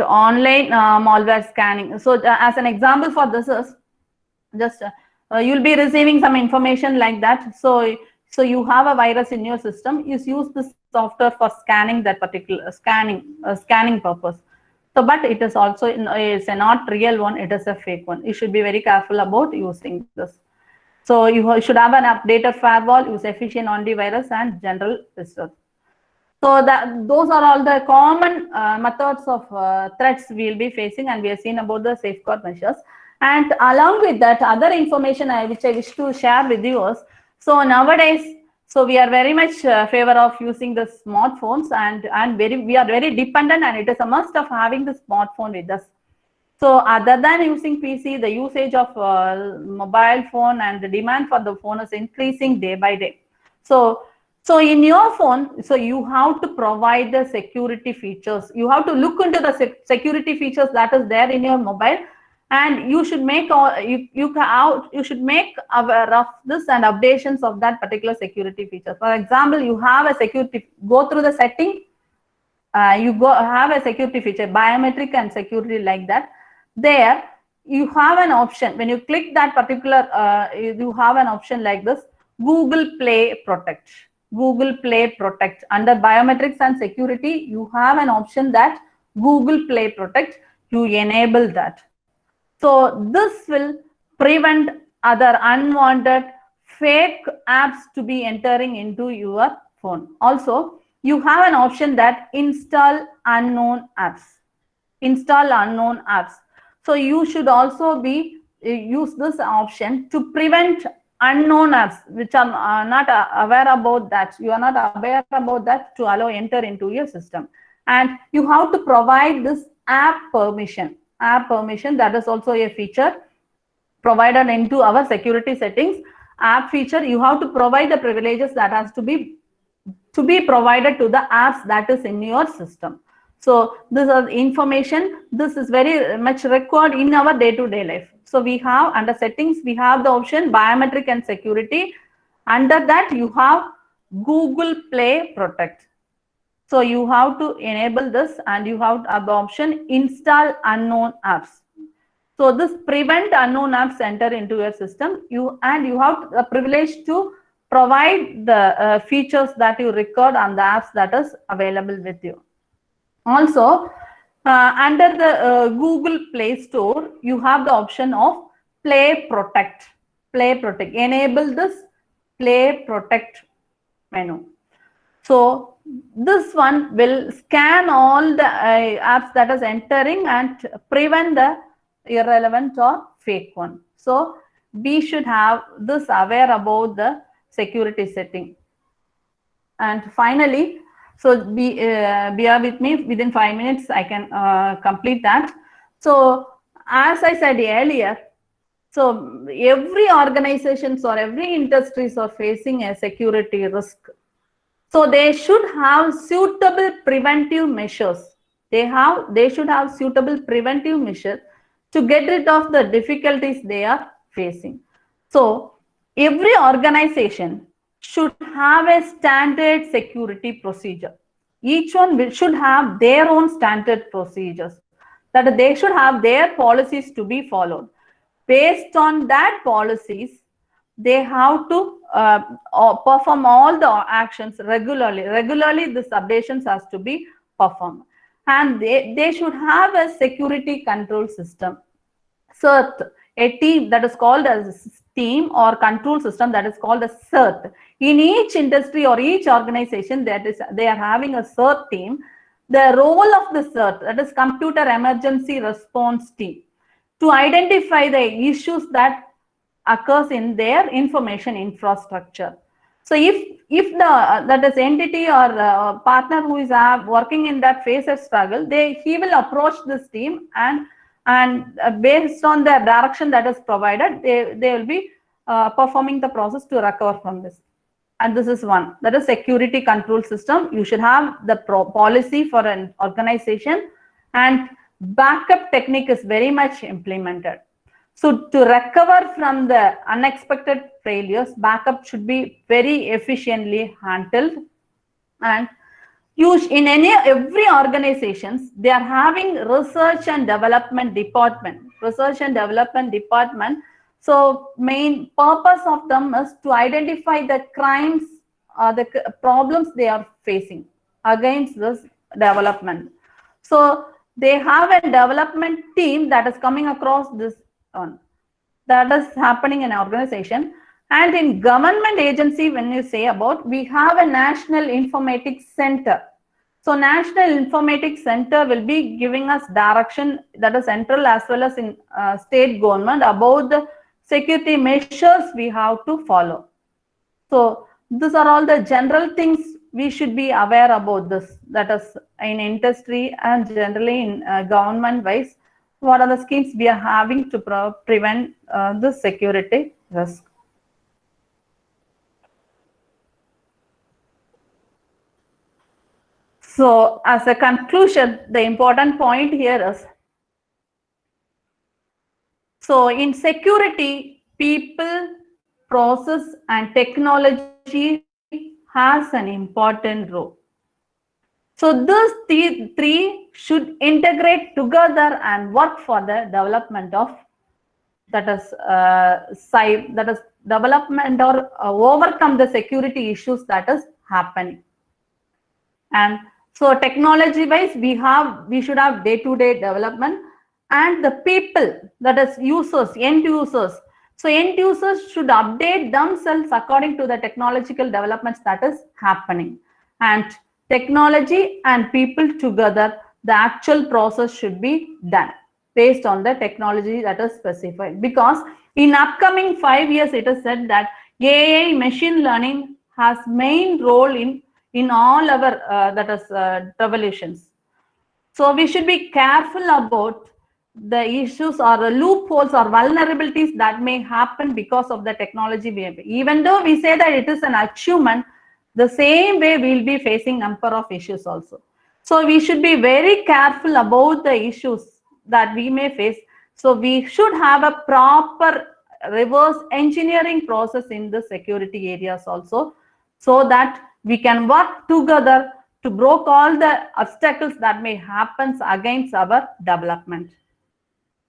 online malware scanning. So as an example for this is just you'll be receiving some information like that. So you have a virus in your system. You use this software for scanning that particular scanning purpose. So but it is also it's a not real one, it is a fake one. You should be very careful about using this. So you should have an updated firewall, use efficient antivirus and general research. So those are all the common methods of threats we will be facing, and we have seen about the safeguard measures. And along with that, other information which I wish to share with you is, so nowadays, so we are very much favor of using the smartphones, and we are very dependent, and it is a must of having the smartphone with us. So other than using PC, the usage of mobile phone and the demand for the phone is increasing day by day. So in your phone, so you have to provide the security features. You have to look into the security features that is there in your mobile, and you should make you should make aware of this and updations of that particular security feature. For example, you have a security, go through the setting, you have a security feature, biometric and security like that. There you have an option. When you click that particular, you have an option like this: Google Play Protect. Google Play Protect. Under biometrics and security, you have an option that Google Play Protect. You enable that. So this will prevent other unwanted fake apps to be entering into your phone. Also, you have an option that install unknown apps. Install unknown apps. So you should also be use this option to prevent unknown apps which are not aware about that. You are not aware about that to allow enter into your system. And you have to provide this app permission. App permission, that is also a feature provided into our security settings. App feature, you have to provide the privileges that has to be provided to the apps that is in your system. So this is information, this is very much required in our day-to-day life. So we have under settings, we have the option biometric and security. Under that you have Google Play Protect. So you have to enable this, and you have the option install unknown apps. So this prevent unknown apps enter into your system. You have the privilege to provide the features that you record on the apps that is available with you. Also, under the Google Play Store, you have the option of Play Protect. Play Protect. Enable this Play Protect menu. So this one will scan all the apps that is entering and prevent the irrelevant or fake one. So we should have this aware about the security setting. And finally, so bear with me, within 5 minutes I can complete that. So as I said earlier, so every organizations or every industries are facing a security risk. So they should have suitable preventive measures. They should have suitable preventive measures to get rid of the difficulties they are facing. So every organization should have a standard security procedure. Each one should have their own standard procedures, that they should have their policies to be followed. Based on that policies, they have to perform all the actions regularly. Regularly, this updations has to be performed. And they should have a security control system. CERT, a team that is called as team or control system that is called a CERT. In each industry or each organization, they are having a CERT team. The role of the CERT, that is Computer Emergency Response Team, to identify the issues that occurs in their information infrastructure. So if that is entity or partner who is working in that phase of struggle, he will approach this team, and based on the direction that is provided, they will be performing the process to recover from this. And this is one, that is security control system. You should have the policy for an organization, and backup technique is very much implemented. So to recover from the unexpected failures, backup should be very efficiently handled. And in every organizations, they are having research and development department. Research and development department. So main purpose of them is to identify the crimes or the problems they are facing against this development. So they have a development team that is coming across this on. That is happening in an organization. And in government agency, when you say about, we have a National Informatics Center. So National Informatics Center will be giving us direction, that is central as well as in state government, about the security measures we have to follow. So these are all the general things we should be aware about this, that is in industry and generally in government wise. what are the schemes we are having to prevent the security risk. So as a conclusion, the important point here is, so in security, people, process and technology has an important role. So these three should integrate together and work for the development of, that is development or overcome the security issues that is happening. And so technology wise, we should have day-to-day development, and the people, that is users, end users. So end users should update themselves according to the technological developments that is happening. And technology and people together, the actual process should be done based on the technology that is specified. Because in upcoming 5 years, it is said that AI, machine learning has main role in all our revolutions. So we should be careful about the issues or the loopholes or vulnerabilities that may happen because of the technology we have. Even though we say that it is an achievement, the same way we will be facing number of issues also. So we should be very careful about the issues that we may face. So we should have a proper reverse engineering process in the security areas also, so that we can work together to break all the obstacles that may happen against our development.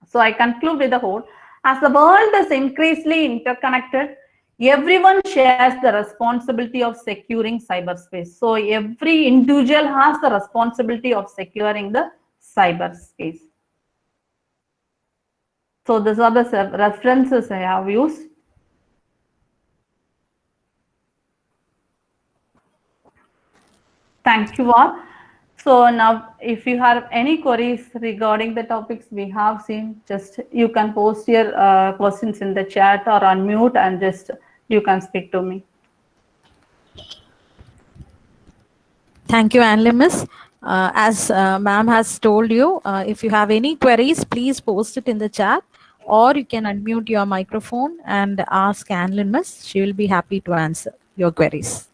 So I conclude with the whole, as the world is increasingly interconnected, everyone shares the responsibility of securing cyberspace. So every individual has the responsibility of securing the cyberspace. So these are the references I have used. Thank you all. So now if you have any queries regarding the topics we have seen, just you can post your questions in the chat or unmute and just you can speak to me. Thank you, Anli Miss. As ma'am has told you, if you have any queries, please post it in the chat, or you can unmute your microphone and ask Anli Miss. She will be happy to answer your queries.